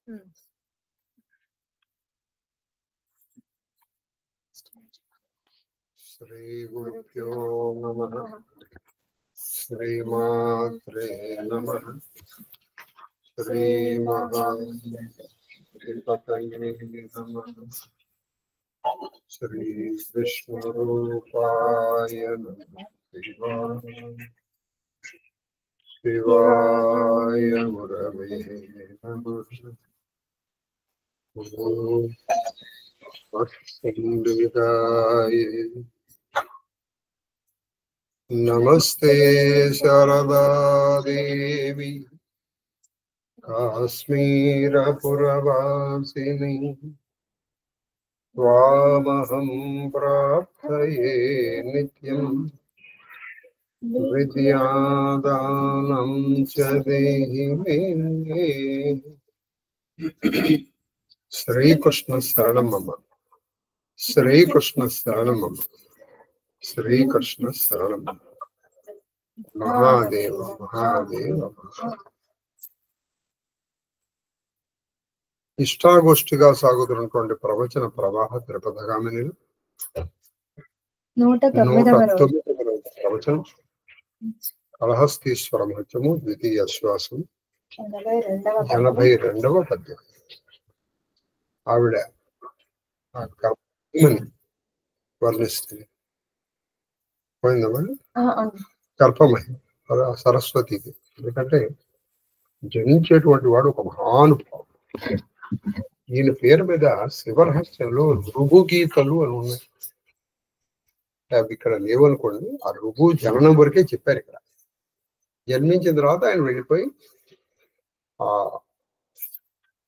శ్రీ గురుభ్యో నమః. శ్రీమాత్రే నమః. శ్రీ మహాగణపతయే నమః. శ్రీ విష్ణురూపాయ నమః. శివాయ గురవే నమః. నమస్తే శారదా దేవి కాశ్మీరపురవాసిని త్వామహం ప్రార్థయే నిత్యం విద్యాదానం చ దేహి మే. శ్రీకృష్ణ శరణమమ్మ. శ్రీకృష్ణ శరణమమ్మ. శ్రీకృష్ణ శరణమమ్మ. మహాదేవ మహాదేవ. ఇష్టాగోష్ఠిగా సాగుతున్నటువంటి ప్రవచన ప్రవాహ త్రిపథగామినిలు 109వ ప్రవచనం కళహస్తీశ్వర మహత్యము ద్వితీయ శ్వాసం 82వ పద్యం. ఆవిడ ఆ కర్మని వర్ణిస్తుంది. పోయిందమ్మా? కల్పమహి సరస్వతికి. ఎందుకంటే జనించేటువంటి వాడు ఒక మహానుభావుడు. ఈయన పేరు మీద శివరహస్యంలో రుభు గీతలు అని ఉన్నాయి. అవి ఇక్కడ లేవనుకోండి. ఆ రుభు జననం వరకే చెప్పారు. ఇక్కడ జన్మించిన తర్వాత ఆయన వెళ్ళిపోయి ఆ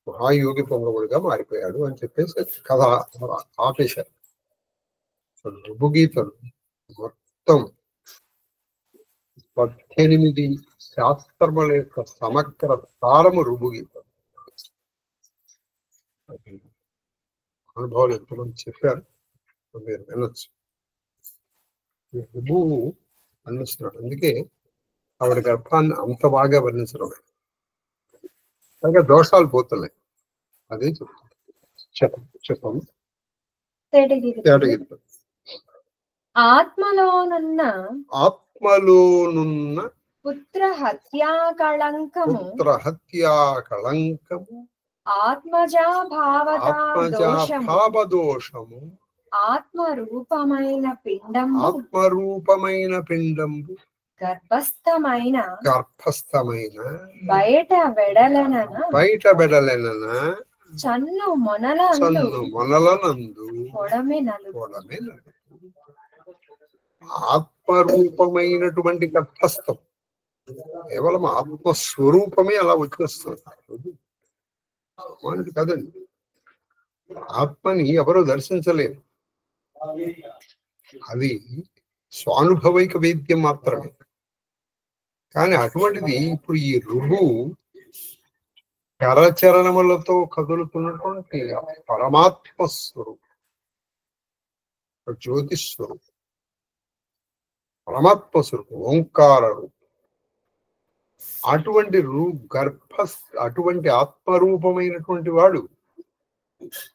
మహాయోగి పొంగవుడిగా మారిపోయాడు అని చెప్పేసి కథ ఆపేశారు. రుభు గీతలు మొత్తం 18 శాస్త్రముల యొక్క సమగ్ర సారము రుభు గీతలు. అనుభవాలు ఎంతమంది చెప్పారు, మీరు వినొచ్చు. రుభు వర్ణిస్తున్నాడు. అందుకే ఆవిడ గర్భాన్ని అంత బాగా వర్ణించడం. అలాగే దోషాలు పోతున్నాయి. అదే చెప్పండి. ఆత్మలోనున్న పుత్ర హత్యా కళంకము ఆత్మజా భావదోషము ఆత్మరూపమైన పిండంబు గర్భస్థమైన బయట వెడలన చన్ను మొనలనందు పొడమెనలు. ఆత్మరూపమైనటువంటి గర్భస్థం కేవలం ఆత్మస్వరూపమే అలా వచ్చేస్తుంది. మనకి కదండి. ఆత్మని ఎవరు దర్శించలేరు. అది స్వానుభవైక వేద్యం మాత్రమే. కానీ అటువంటిది ఇప్పుడు ఈ రుభు కరచరణములతో కదులుతున్నటువంటి పరమాత్మ స్వరూపం, జ్యోతిస్వరూపం, పరమాత్మ స్వరూపం, ఓంకార రూపం. అటువంటి ఆత్మరూపమైనటువంటి వాడు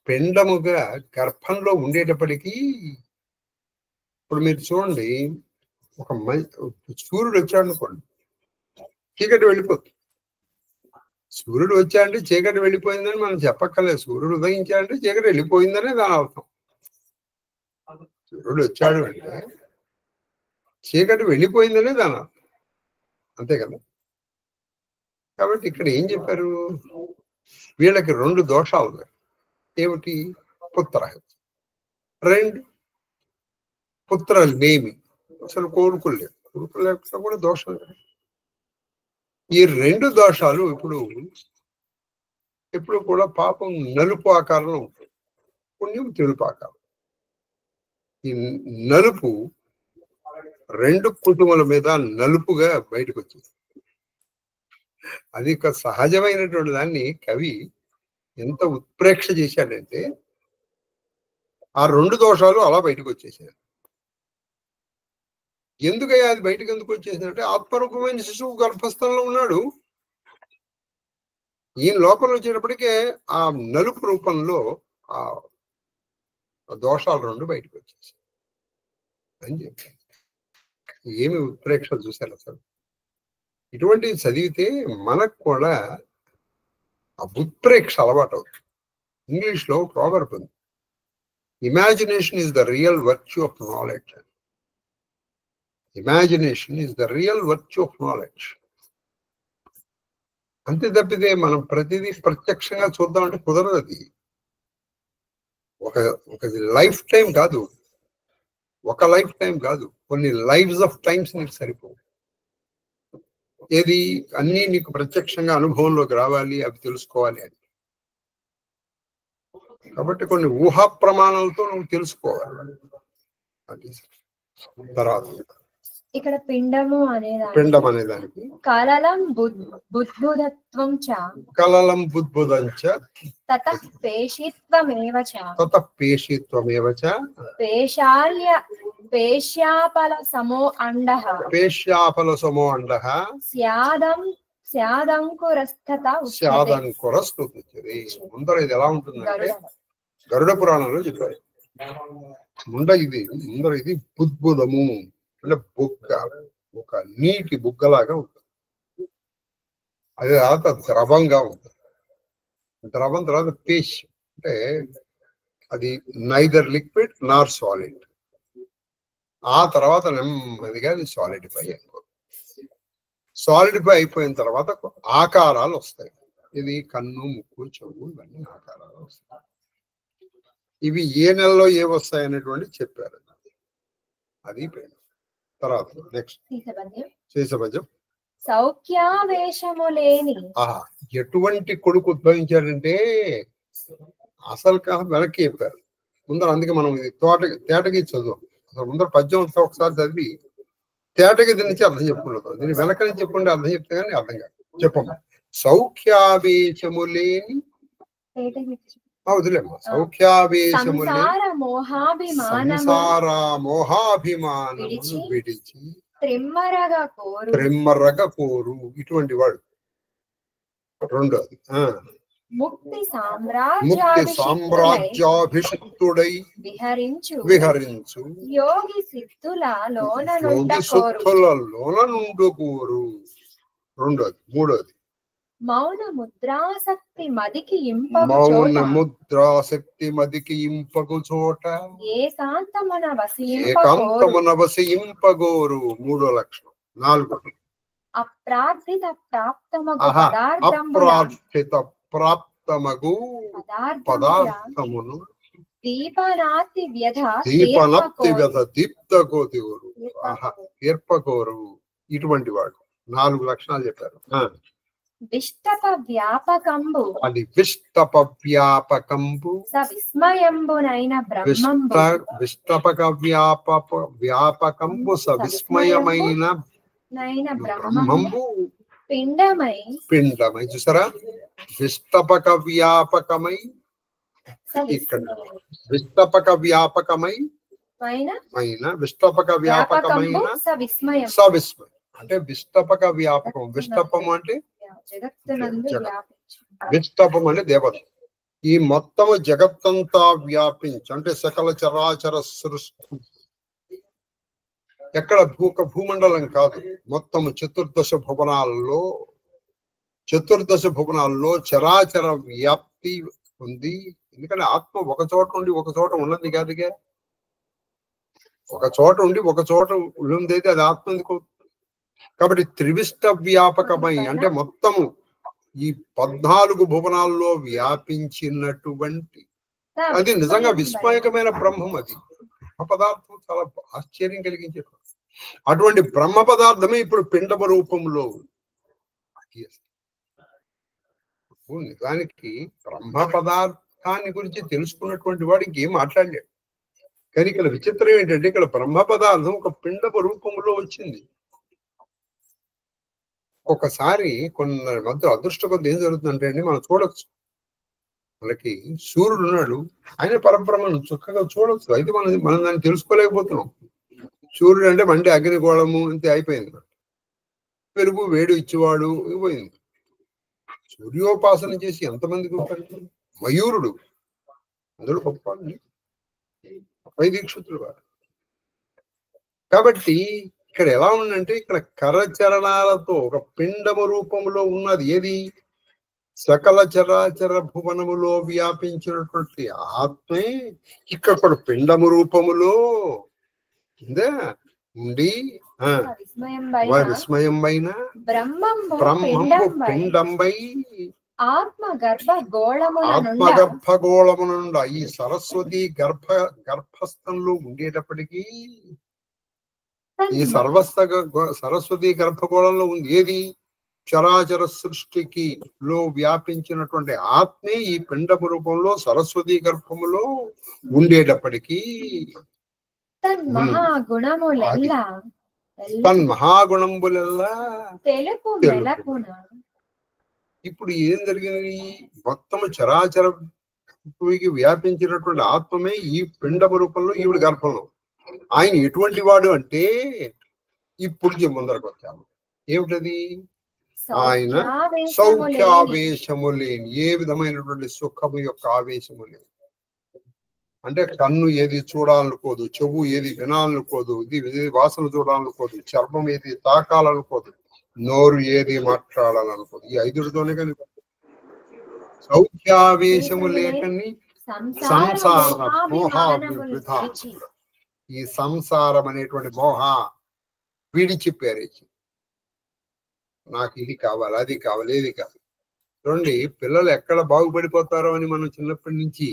పిండముగా గర్భంలో ఉండేటప్పటికీ, ఇప్పుడు మీరు చూడండి, ఒక సూర్యుడు వచ్చాడు అనుకోండి, చీకటి వెళ్ళిపోతుంది. సూర్యుడు వచ్చాడంటే చీకటి వెళ్ళిపోయిందని మనం చెప్పక్కర్లేదు. సూర్యుడు ఉదయించాడంటే చీకటి వెళ్ళిపోయిందనే దాని అర్థం. సూర్యుడు వచ్చాడు అంటే చీకటి వెళ్ళిపోయిందనే దాని అర్థం. అంతే కదా. కాబట్టి ఇక్కడ ఏం చెప్పారు? వీళ్ళకి 2 దోషాలు ఉన్నాయి. ఏమిటి? పుత్రహత్య. 2 పుత్రలేమి. అసలు కొడుకులు లేకపోతే కూడా దోషం లేదు. ఈ 2 దోషాలు ఇప్పుడు కూడా పాపం నలుపు ఆకారంలో ఉంటుంది, పుణ్యం తెలుపు ఆకారం. ఈ నలుపు 2 కుటుంబాల మీద నలుపుగా బయటకు వచ్చింది. అది ఒక సహజమైనటువంటి దాన్ని కవి ఎంత ఉత్ప్రేక్ష చేశాడంటే ఆ 2 దోషాలు అలా బయటకు వచ్చేసాయి. ఎందుకయ్యా అది బయటకు ఎందుకు వచ్చేసిందంటే ఆత్మరూపమైన శిశువు గర్భస్థంలో ఉన్నాడు. ఈ లోపల వచ్చేటప్పటికే ఆ నలుపు రూపంలో ఆ దోషాలు రెండు బయటకు వచ్చేసాయి అని చెప్పి ఏమి ఉత్ప్రేక్షలు చూశారు అసలు. ఇటువంటి చదివితే మనకు కూడా ఆ ఉత్ప్రేక్ష అలవాటు అవుతుంది. ఇంగ్లీష్ లో ప్రావర్బ్ ఉంది, imagination is the real virtue of knowledge. Imagination is the real virtue of knowledge. అంతే తప్పితే మనం ప్రతిదీ ప్రత్యక్షంగా చూద్దామంటే కుదరదు. అది ఒక లైఫ్ టైం కాదు, ఒక లైఫ్ టైం కాదు, కొన్ని లైఫ్స్ ఆఫ్ టైమ్స్ నీకు సరిపోవు. ఏది అన్నీ నీకు ప్రత్యక్షంగా అనుభవంలోకి రావాలి, అవి తెలుసుకోవాలి అని. కాబట్టి కొన్ని ఊహా ప్రమాణాలతో నువ్వు తెలుసుకోవాలి. అది తర్వాత ఇక్కడ పిండము అనేదానికి కలలం బుద్బుదత్వం చ కలలం బుద్బుదం చ తతః పేషిత్వమేవ చ పేష్యాపల సమో అండః స్యాదంకురస్థత ఉచ్యతే. ముందర ఇది ఎలా ఉంటుందంటే గరుడ పురాణంలో చెప్పారు. ముందర ఇది బుద్బుదము అంటే బుగ్గ, ఒక నీటి బుగ్గలాగా ఉంటుంది. అది తర్వాత ద్రవంగా ఉంటుంది. ద్రవం తర్వాత పేష్ అంటే అది నైదర్ లిక్విడ్ నార్ సాలిడ్. ఆ తర్వాత నెమ్మదిగా అది సాలిడిఫై అయిపోయిన తర్వాత ఆకారాలు వస్తాయి. ఇది కన్ను, ముక్కు, చెవు, ఇవన్నీ ఆకారాలు వస్తాయి. ఇవి ఏ నెలలో ఏ వస్తాయి అనేటువంటి చెప్పారు. అది తర్వాత నెక్స్ట్ శేషభజం. సౌఖ్యావేశము లేని ఎటువంటి కొడుకు ఉద్భవించాడంటే అసలు వెనక్కి చెప్పారు ముందర. అందుకే మనం ఇది తేటకి చదువు. అసలు ముందర పద్యం ఒకసారి చదివి తేటకి దీని నుంచి అర్థం చెప్పుకుంటాం. దీన్ని వెనక నుంచి చెప్పుకుంటే అర్థం చెప్తే కానీ అర్థం కాదు. చెప్పమ్మా. సౌఖ్యావేశము లేని వదిలేమ్మా. సౌఖ్యావేశము లేని సంసార మోహాభిమానము విడిచి త్రిమ్మరగ కోరు ఇటువంటి వాడు. రెండోది ముక్తి సామ్రాజ్యాభిషిక్తుడై విహరించు యోగి సిద్ధులలోన నుండు కోరు. రెండోది. మూడోది మౌన ముద్రాసక్తి మదికి ఇంపగు చోట ఏకాంతమున వసింపగోరు. మూడో లక్షణం. నాలుగోది అప్రార్థిత ప్రాప్తమగు పదార్థమును దీపనాతి వ్యధ దీప్తకోరు తీర్పకోరు. ఇటువంటి వాడు. 4 లక్షణాలు చెప్పారు. విష్టప వ్యాపకంబు అది విష్టప వ్యాపకంబు సవిస్మయంబునైన బ్రహ్మంబు విష్టపక వ్యాపకంబు సవిస్మయమైన బ్రహ్మంబు పిండమై చూసారా. విష్టపక వ్యాపకమై ఇక్కడ విష్టపక వ్యాపకమైన సవిస్మయం అంటే విష్టపక వ్యాపకం. విష్టపం అంటే విష్టపం అంటే దేవత. ఈ మొత్తము జగత్తంతా వ్యాపించి అంటే సకల చరాచర సృష్టి. ఎక్కడ భూమండలం కాదు, మొత్తము చతుర్దశ భువనాల్లో చరాచర వ్యాప్తి ఉంది. ఎందుకంటే ఆత్మ ఒక చోట ఉండి ఒక చోట ఉన్నది కాదుగా. ఒక చోట ఉండి ఒక చోట ఉండేది అది ఆత్మ ఎందుకు. కాబట్టి త్రివిష్ట వ్యాపకమై అంటే మొత్తము ఈ 14 భువనాల్లో వ్యాపించినటువంటి అది నిజంగా విస్మయకమైన బ్రహ్మం. అది ఆ పదార్థం చాలా ఆశ్చర్యం కలిగించే అటువంటి బ్రహ్మ పదార్థమే ఇప్పుడు పిండమ రూపంలో. నిజానికి బ్రహ్మ పదార్థాన్ని గురించి తెలుసుకున్నటువంటి వాడు ఇంకేం మాట్లాడలేడు. కానీ ఇక్కడ విచిత్రం ఏంటంటే ఇక్కడ బ్రహ్మ పదార్థం ఒక పిండమ రూపంలో వచ్చింది. ఒకసారి కొన్ని మధ్య అదృష్ట కొద్ది ఏం జరుగుతుందంటే అండి, మనం చూడొచ్చు. మనకి సూర్యుడు ఉన్నాడు, ఆయన పరబ్రహ్మను చక్కగా చూడొచ్చు. అయితే మనం దాన్ని తెలుసుకోలేకపోతున్నాం. సూర్యుడు అంటే మండే అగ్నిగోళము ఇంతే అయిపోయింది. పెరుగు వేడి ఇచ్చేవాడు పోయింది. సూర్యోపాసన చేసి ఎంతమంది గొప్ప మయూరుడు అందరూ గొప్ప అప్పయ్య దీక్షితులు వారు. కాబట్టి ఇక్కడ ఎలా ఉందంటే ఇక్కడ కరచరణాలతో ఒక పిండము రూపంలో ఉన్నది ఏది సకల చరాచర భువనములో వ్యాపించినటువంటి ఆత్మే ఇక్కడ కూడా పిండము రూపములో ఉండి విస్మయంబైన బ్రహ్మంబు పిండంబై ఆత్మగర్భగోళమునుండ ఈ సరస్వతి గర్భస్థంలో ఉండేటప్పటికీ ఈ సరస్వతి గర్భగోళంలో ఉంది ఏది చరాచర సృష్టికి లో వ్యాపించినటువంటి ఆత్మే ఈ పిండము రూపంలో సరస్వతి గర్భములో ఉండేటప్పటికీ తన్మహాగుణములెల్లా ఇప్పుడు ఏం జరిగింది మొత్తం చరాచర వ్యాపించినటువంటి ఆత్మమే ఈ పిండము రూపంలో ఈవిడ గర్భంలో. ఆయన ఎటువంటి వాడు అంటే ఇప్పుడు ముందరకు వచ్చాము ఏమిటది ఆయన సౌఖ్యావేశము లేని ఏ విధమైనటువంటి సుఖము యొక్క ఆవేశము లేని అంటే కన్ను ఏది చూడాలనుకోదు, చెవు ఏది వినాలనుకోదు, ఇది వాసన చూడాలనుకోదు, చర్మం ఏది తాకాలనుకోదు, నోరు ఏది మాట్లాడాలనుకోదు. ఈ ఐదుతోనే కానీ సౌఖ్యావేశము లేకని సంసార మోహాభివృద్ధ ఈ సంసారం అనేటువంటి మోహ విడిచిపేరేసి నాకు ఇది కావాలి అది కావాలి ఏది కావాలి. చూడండి పిల్లలు ఎక్కడ బాగుపడిపోతారో అని మనం చిన్నప్పటి నుంచి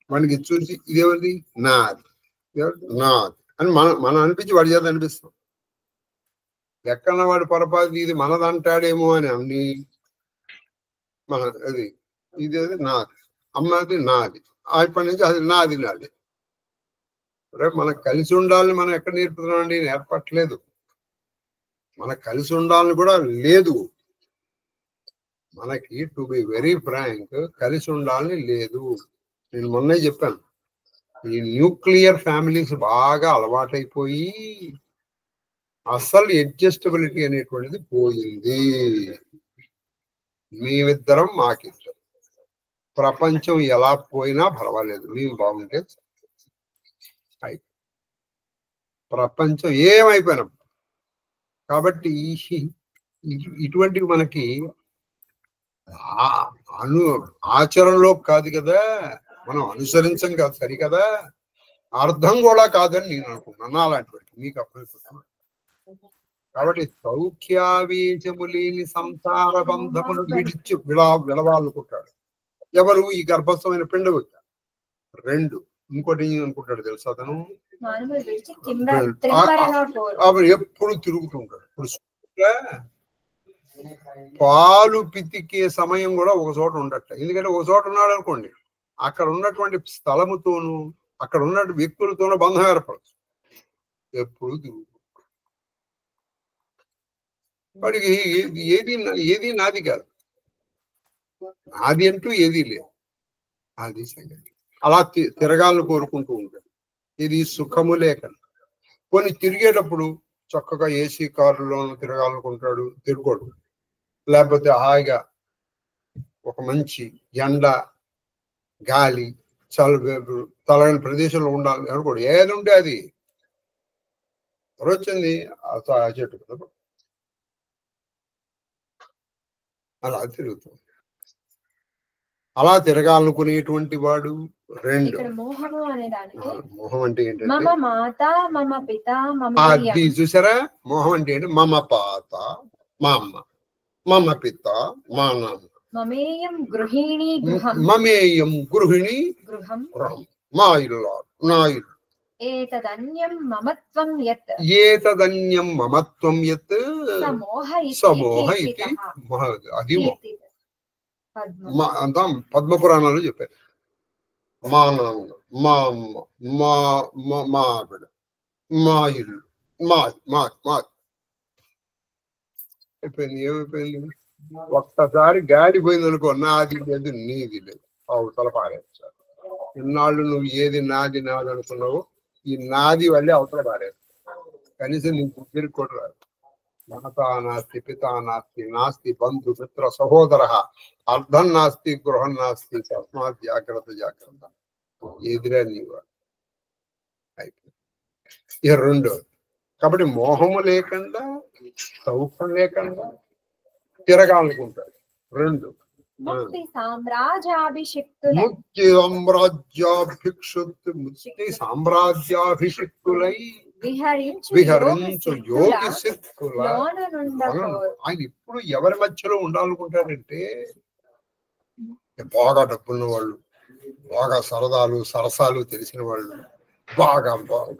మనకి చూసి ఇదేమిటి నాది నాది అని మనం అనిపించి వాడి చేత అనిపిస్తాం. ఎక్కడ వాడు పొరపాటు ఇది మనదంటాడేమో అని అన్ని మన అది ఇదేది నాది అమ్మది నాది ఇప్పటి నుంచి అది నాది నాది. రేపు మనకు కలిసి ఉండాలని మనం ఎక్కడ నేర్పుతున్నామండి నేర్పట్లేదు. మనకు కలిసి ఉండాలని కూడా లేదు. మనకి టు బి వెరీ ఫ్రాంక్ కలిసి ఉండాలని లేదు. నేను మొన్నే చెప్పాను ఈ న్యూక్లియర్ ఫ్యామిలీస్ బాగా అలవాటైపోయి అసలు అడ్జస్టబిలిటీ అనేటువంటిది పోయింది. మేమిద్దరం మాకిద్దరం ప్రపంచం ఎలా పోయినా పర్వాలేదు మేము బాగుంటే ప్రపంచం ఏమైపోయినా. కాబట్టి ఇటువంటివి మనకి ఆచరణలో కాదు కదా, మనం అనుసరించం కాదు సరికదా, అర్థం కూడా కాదని నేను అనుకున్నాను. అలాంటి మీకు అర్థమైపోతున్నాను. కాబట్టి సౌఖ్యావేశము లేని సంసార బంధమును విడవాలనుకుంటాడు ఎవరు ఈ గర్భస్థమైన పిండ వచ్చారు. రెండు ఇంకోటి ఏం అనుకుంటాడు తెలుసా అతను ఎప్పుడు తిరుగుతుంటాడు. ఇప్పుడు పాలు పితికే సమయం కూడా ఒక చోట ఉండట. ఎందుకంటే ఒక చోట ఉన్నాడు అనుకోండి అక్కడ ఉన్నటువంటి స్థలముతోనూ అక్కడ ఉన్న వ్యక్తులతోనూ బంధం ఏర్పడచ్చు. ఎప్పుడు తిరుగుతుంటాడు. వాడికి ఏది నాది కాదు, నాది అంటూ ఏదీ లేదు. అది సంగతి. అలా తిరగాలని కోరుకుంటూ ఉంటాడు. ఇది సుఖము లేక కొన్ని తిరిగేటప్పుడు చక్కగా ఏసీ కారులో తిరగాలనుకుంటాడు, తిరగడు. లేకపోతే హాయిగా ఒక మంచి ఎండ గాలి తలగని ప్రదేశంలో ఉండాలి అనుకోడు. ఏది ఉంటే అది వచ్చింది చెట్టు కదా అలా తిరుగుతుంది. అలా తిరగాలనుకునేటువంటి వాడు రెండు. మోహం అంటే ఏంటంటే అది చూసారా, మోహం అంటే ఏంటి మమ పాత మా అమ్మ మమ పిత మా నాన్న మమేయం గృహిణి మా ఇల్లు నా ఇల్లు ఏతదన్యం మమత్వం యత్ సమోహ ఇది అది అంతా పద్మపురాణాలు చెప్పారు. మా నాన్న మా అమ్మ మా ఆవిడ మా ఇల్లు మా అయిపోయింది. ఏమైపోయింది? ఒక్కసారి గాడి పోయింది అనుకో, నాది లేదు నీది లేదు, అవతల పారేస్తారు. ఇన్నాళ్ళు నువ్వు ఏది నాది నాది అనుకున్నావు, ఈ నాది వల్లే అవతల పారేస్తారు. కనీసం నీకు బుద్ధికి కూడా రాదు. మాతా నాస్తి పితా నాస్తి నాస్తి బంధు మిత్ర సహోదర అర్థం నాస్తి గృహం నాస్తి తస్మాత్ జాగ్రత్త జాగ్రత్త. ఎదురా నీవు అయిపోయింది. ఇక రెండోది, కాబట్టి మోహము లేకుండా సౌఖ్యం లేకుండా తిరగాలనుకుంటాడు. రెండు, ముక్తి సామ్రాజ్యాభిషిక్తులై ముక్తి సామ్రాజ్యాభిక్షుత్ ముక్తి సామ్రాజ్యాభిషిక్తులై విహరించు యోగి సిద్ధుల. ఆయన ఇప్పుడు ఎవరి మధ్యలో ఉండాలనుకుంటారంటే బాగా డబ్బున్న వాళ్ళు, బాగా సరదాలు సరసాలు తెలిసిన వాళ్ళు, బాగా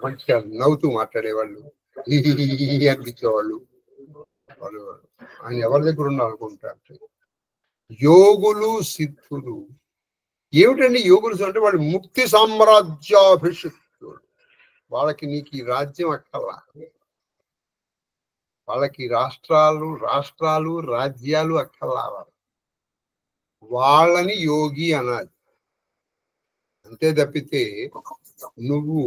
మంచిగా నవ్వుతూ మాట్లాడేవాళ్ళు, అనిపించేవాళ్ళు వాళ్ళు ఆయన ఎవరి దగ్గర ఉండాలనుకుంటారు. యోగులు సిద్ధులు ఏమిటండి? యోగులు అంటే వాళ్ళు ముక్తి సామ్రాజ్యాభిషిక్తులు. వాళ్ళకి నీకు ఈ రాజ్యం అక్కర్లా, వాళ్ళకి రాష్ట్రాలు రాజ్యాలు అక్కర్లా, వాళ్ళని యోగి అనాలి. అంతే తప్పితే నువ్వు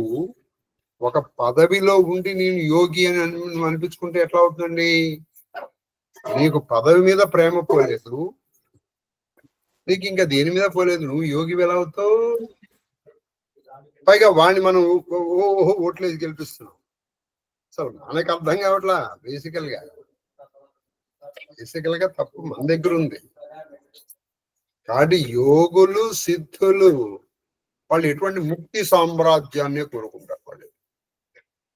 ఒక పదవిలో ఉండి నేను యోగి అని నువ్వు అనిపించుకుంటే ఎట్లా అవుతుందండి? నీకు పదవి మీద ప్రేమ పోలేదు, నీకు ఇంకా దేని మీద పోలేదు, నువ్వు యోగి ఎలా అవుతావు? పైగా వాడిని మనం ఓట్లేసి గెలిపిస్తున్నాం. అసలు మనకు అర్థం కావట్లా. బేసికల్ గా తప్పు మన దగ్గర ఉంది. కాబట్టి యోగులు సిద్ధులు వాళ్ళు ఎటువంటి ముక్తి సామ్రాజ్యాన్ని కోరుకుంటారు వాళ్ళు.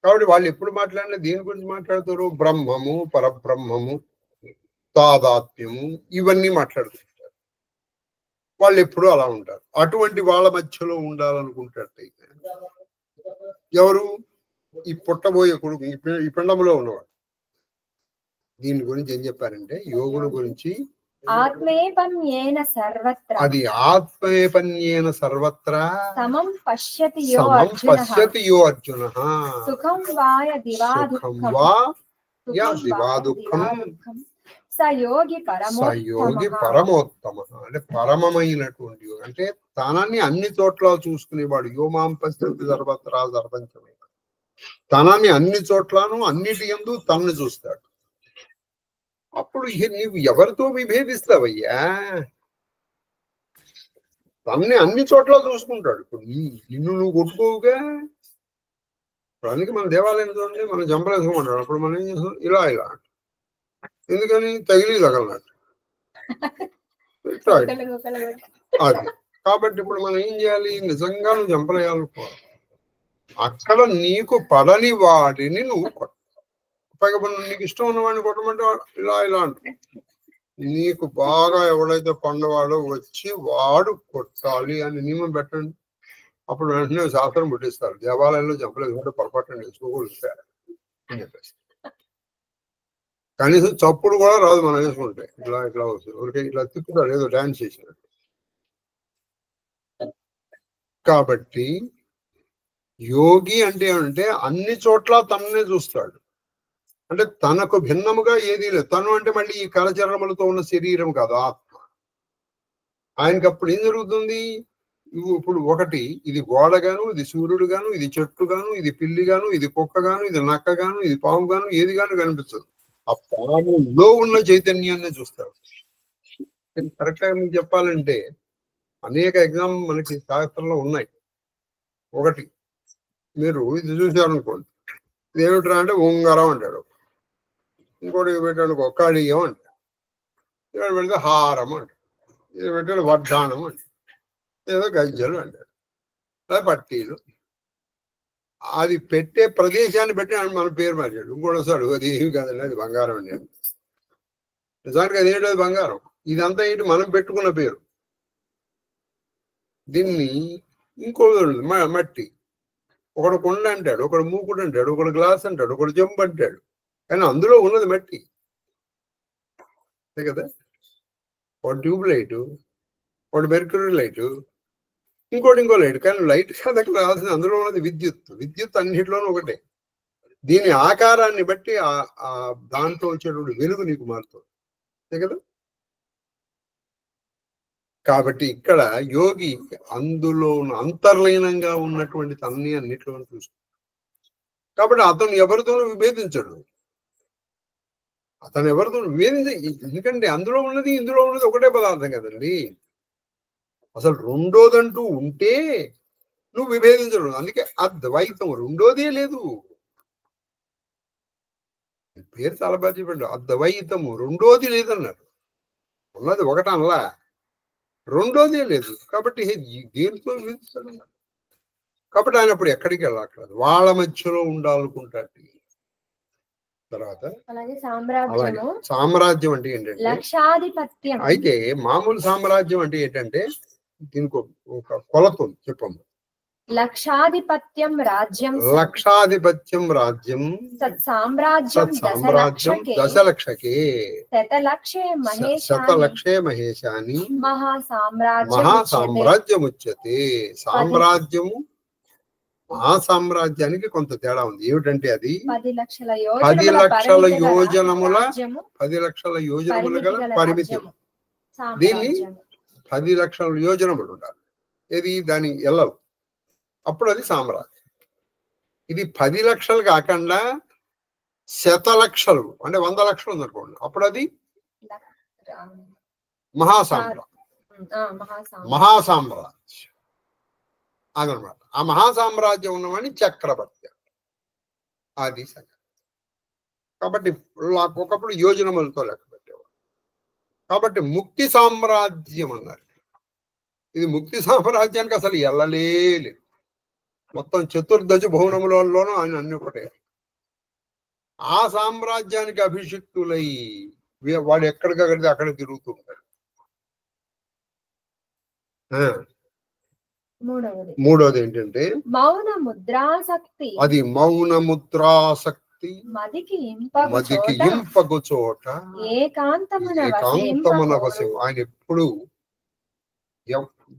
కాబట్టి వాళ్ళు ఎప్పుడు మాట్లాడినా దేని గురించి మాట్లాడతారు? బ్రహ్మము, పరబ్రహ్మము, తాదాత్మ్యము, ఇవన్నీ మాట్లాడుతుంటారు. వాళ్ళు ఎప్పుడూ అలా ఉంటారు. అటువంటి వాళ్ళ మధ్యలో ఉండాలనుకుంటారు ఎవరు? ఈ పుట్టబోయే కొడుకు, ఈ పిండంలో ఉన్నవాడు. దీని గురించి ఏం చెప్పారంటే యోగుల గురించి ఆత్మేపన్యేన సర్వత్రా, అది ఆత్మేపన్యేన సర్వత్రా సమం పశ్యతి యో అర్జునః సుఖం వా దివాదుఃఖం సయోగి పరమోత్తమ. అంటే పరమమైనటువంటి యోగి అంటే తనని అన్ని చోట్ల చూసుకునేవాడు. యోమాం పశ్యతి సర్వత్రా సర్వంచమే. తనని అన్ని చోట్లను అన్నిటి యందు తనని చూస్తాడు. అప్పుడు నీవు ఎవరితో విభేదిస్తావయ్యా? తనని అన్ని చోట్ల చూసుకుంటాడు. ఇప్పుడు నిన్ను నువ్వు కొట్టుకోవుగా. అందుకే మన దేవాలయం చూడండి, మనం చంపలేసుకోమంటాడు. అప్పుడు మనం ఏం చేస్తాం? ఇలా ఎందుకని తగిలిదగలనట్టు అది. కాబట్టి ఇప్పుడు మనం ఏం చేయాలి? నిజంగా నువ్వు చంపలేయాలనుకోవాలి. అక్కడ నీకు పడని వాడిని నువ్వు పైగా నీకు ఇష్టం ఉన్నవాడిని కొట్టమంటే ఇలా అంటారు. నీకు బాగా ఎవడైతే పండువాడో వచ్చి వాడు కొట్టాలి అని నియమం పెట్టండి. అప్పుడు వెంటనే శాస్త్రం పుట్టిస్తారు. దేవాలయంలో చంపలేసుకుంటే పొరపాటు వేసుకోకూడదు అని చెప్పేసి. కనీసం చప్పుడు కూడా రాదు మనం వేసుకుంటే. ఇట్లా వస్తుంది. ఊరికే ఇట్లా తిప్పుతాడు ఏదో డాన్స్ చేసినట్టు. కాబట్టి యోగి అంటే ఏమంటే అన్ని చోట్ల తననే చూస్తాడు. అంటే తనకు భిన్నముగా ఏదీ లేదు. తను అంటే మళ్ళీ ఈ కరచరణములతో ఉన్న శరీరం కాదు, ఆత్మ. ఆయనకి అప్పుడు ఏం జరుగుతుంది? ఇప్పుడు ఒకటి, ఇది గోడగాను, ఇది సూర్యుడు గాను, ఇది చెట్టు గాను, ఇది పిల్లి గాను, ఇది కుక్క గాను, ఇది నక్క గాను, ఇది పాము గాను, ఏది గాను కనిపించదు. ఆ పాములో ఉన్న చైతన్యాన్ని చూస్తాడు. కరెక్ట్ గా మీకు చెప్పాలంటే అనేక ఎగ్జామ్ మనకి శాస్త్రంలో ఉన్నాయి. ఒకటి మీరు ఇది చూసారనుకోండి, ఇది ఏమిట్రా అంటే ఉంగరం అంటాడు. ఇంకోటి పెట్టాడు కడియం అంటాడు. ఇక్కడ పెడితే హారం అంటాడు. ఇది పెట్టాడు వడ్డాణం అంటాడు. ఏదో గజ్జలు అంటాడు. అదే పట్టీలు. అది పెట్టే ప్రదేశాన్ని బట్టి మన పేరు మార్చాడు. ఇంకోసాడు అది ఏమి కాదండి, అది బంగారం అండి. నిజానికి అది ఏంటి? అది బంగారం. ఇదంతా ఏంటి? మనం పెట్టుకున్న పేరు. దీన్ని ఇంకోటి మట్టి. ఒకడు కొండ అంటాడు, ఒకడు మూకుడు అంటాడు, ఒకడు గ్లాస్ అంటాడు, ఒకడు జంబు అంటాడు. కానీ అందులో ఉన్నది మట్టి కదా. ఒక ట్యూబ్ లైటు, ఒక మెర్క్యూరీ లైటు, ఇంకో లైట్. కానీ లైట్ కాదు అక్కడ రావాల్సింది, అందులో ఉన్నది విద్యుత్. విద్యుత్ అన్నింటిలోనూ ఒకటే. దీని ఆకారాన్ని బట్టి ఆ దాంట్లో వచ్చేటువంటి వెలుగు నీకు మారుతుంది కదా. కాబట్టి ఇక్కడ యోగి అందులో అంతర్లీనంగా ఉన్నటువంటి తన్ని అన్నిట్లో చూసుకుంటాడు. కాబట్టి అతను ఎవరితోనూ విభేదించడు. అతను ఎవరితో ఎందుకంటే అందులో ఉన్నది ఇందులో ఉన్నది ఒకటే పదార్థం కదండి. అసలు రెండోదంటూ ఉంటే నువ్వు విభేదించడం. అందుకే అద్వైతం రెండోదే లేదు. పేరు చాలా బాగా చెప్పండి. అద్వైతము రెండోది లేదన్నారు. ఉన్నది ఒకటనలా, రెండోదే లేదు. కాబట్టి దేనితో విధిస్తాడు? కాబట్టి ఆయన అప్పుడు ఎక్కడికి వెళ్ళక్కర్లేదు, వాళ్ళ మధ్యలో ఉండాలనుకుంటాడు. తర్వాత అలాగే సామ్రాజ్యం అంటే ఏంటంటే లక్షాధిపత్యం. అయితే మామూలు సామ్రాజ్యం అంటే ఏంటంటే దీనికి ఒక కొలత ఉంది, చెప్పమ్మ. లక్షాధిపత్యం రాజ్యం. లక్షాధిపత్యం రాజ్యం. సత్సామ్రాజ్యం దశలక్షకే. శతలక్షే మహేశాని మహాసామ్రాజ్యం ఉచ్యతే. సామ్రాజ్యము మహాసామ్రాజ్యానికి కొంత తేడా ఉంది. ఏమిటంటే అది 10 లక్షల యోజనముల 10 లక్షల యోజనములు గల పరిమితి. దీన్ని 10 లక్షల యోజనములు ఉండాలి. ఇది దాని ఎల్లవు, అప్పుడు అది సామ్రాజ్యం. ఇది 10 లక్షలు కాకుండా శతలక్షలు అంటే 100 లక్షలు ఉందనుకోండి, అప్పుడు అది మహాసామ్రాజ్యం అదనమాట. ఆ మహాసామ్రాజ్యం ఉన్నవాడిని చక్రవర్తి, అది సంగతి. కాబట్టి ఒకప్పుడు యోజనములతో లెక్క పెట్టేవాడు. కాబట్టి ముక్తి సామ్రాజ్యం అన్నారు. ఇది ముక్తి సామ్రాజ్యానికి అసలు వెళ్ళలేదు. మొత్తం చతుర్దశ భువనములలోనూ ఆయన అన్ని ఒకటే. ఆ సామ్రాజ్యానికి అభిషిక్తులై వాడు ఎక్కడికక్కడితే అక్కడ తిరుగుతూ ఉంటాడు. మూడోది ఏంటంటే మౌన ముద్రాసక్తి. అది మౌన ముద్రాసక్తి. మదికి ఇంపగు చోట ఏకాంతమున వశం. ఆయన ఎప్పుడు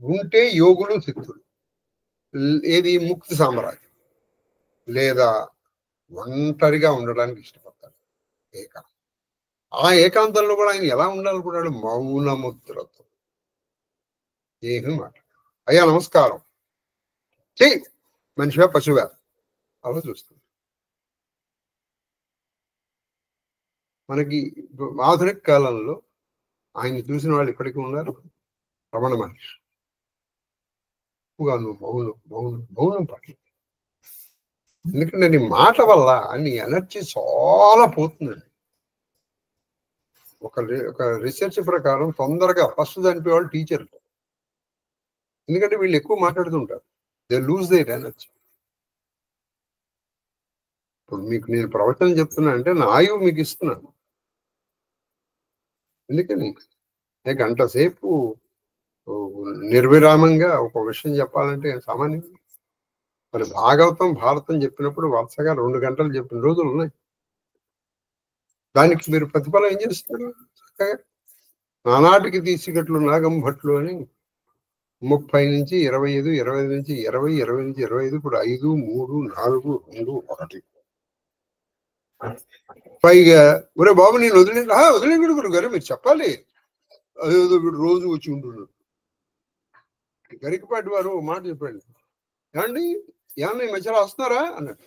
ఉంటే యోగులు సిద్ధులు. ఏది ముక్తి సామ్రాజ్యం. లేదా ఒంటరిగా ఉండడానికి ఇష్టపడతాడు, ఏకాంతం. ఆ ఏకాంతంలో కూడా ఆయన ఎలా ఉండాలనుకున్నాడు? మౌనముద్రతో. ఏమి మాట. అయ్యా నమస్కారం చెయ్యి, మనిషివా పశువా అలా చూస్తుంది. మనకి ఆధునిక కాలంలో ఆయన చూసిన వాళ్ళు ఇప్పటికీ ఉన్నారు. రమణ మహర్షి నువ్వు మౌనం మౌనం మౌనం పట్ల. ఎందుకంటే నీ మాట వల్ల నీ ఎనర్జీ చాలా పోతుందండి. ఒక రీసెర్చ్ ప్రకారం తొందరగా ఫస్ట్ చనిపోయేవాళ్ళు టీచర్లు. ఎందుకంటే వీళ్ళు ఎక్కువ మాట్లాడుతుంటారు. They lose their energy. ఇప్పుడు మీకు నేను ప్రవచనం చెప్తున్నా అంటే నా ఆయువు మీకు ఇస్తున్నాను. ఎందుకని గంట సేపు నిర్విరామంగా ఒక విషయం చెప్పాలంటే సామాన్యంగా. మరి భాగవతం భారతం చెప్పినప్పుడు వరుసగా 2 గంటలు చెప్పిన రోజులు ఉన్నాయి. దానికి మీరు ప్రతిఫలం ఏం చేస్తున్నారు? చక్కగా నానాటికి తీసిగట్లు నాగం భట్లు అని 30 నుంచి 25, 25 నుంచి 20, 20 నుంచి 25, ఇప్పుడు 5, 3, 4, 2, 1. పైగా ఒరే బాబు నేను వదిలేడు గారు మీరు చెప్పాలి. అదేదో వీడు రోజు వచ్చి ఉంటున్నాడు. గరికపాటి వారు మాట చెప్పండి, ఏమండి ఏమన్నా ఈ మధ్యలో వస్తున్నారా అన్నట్టు.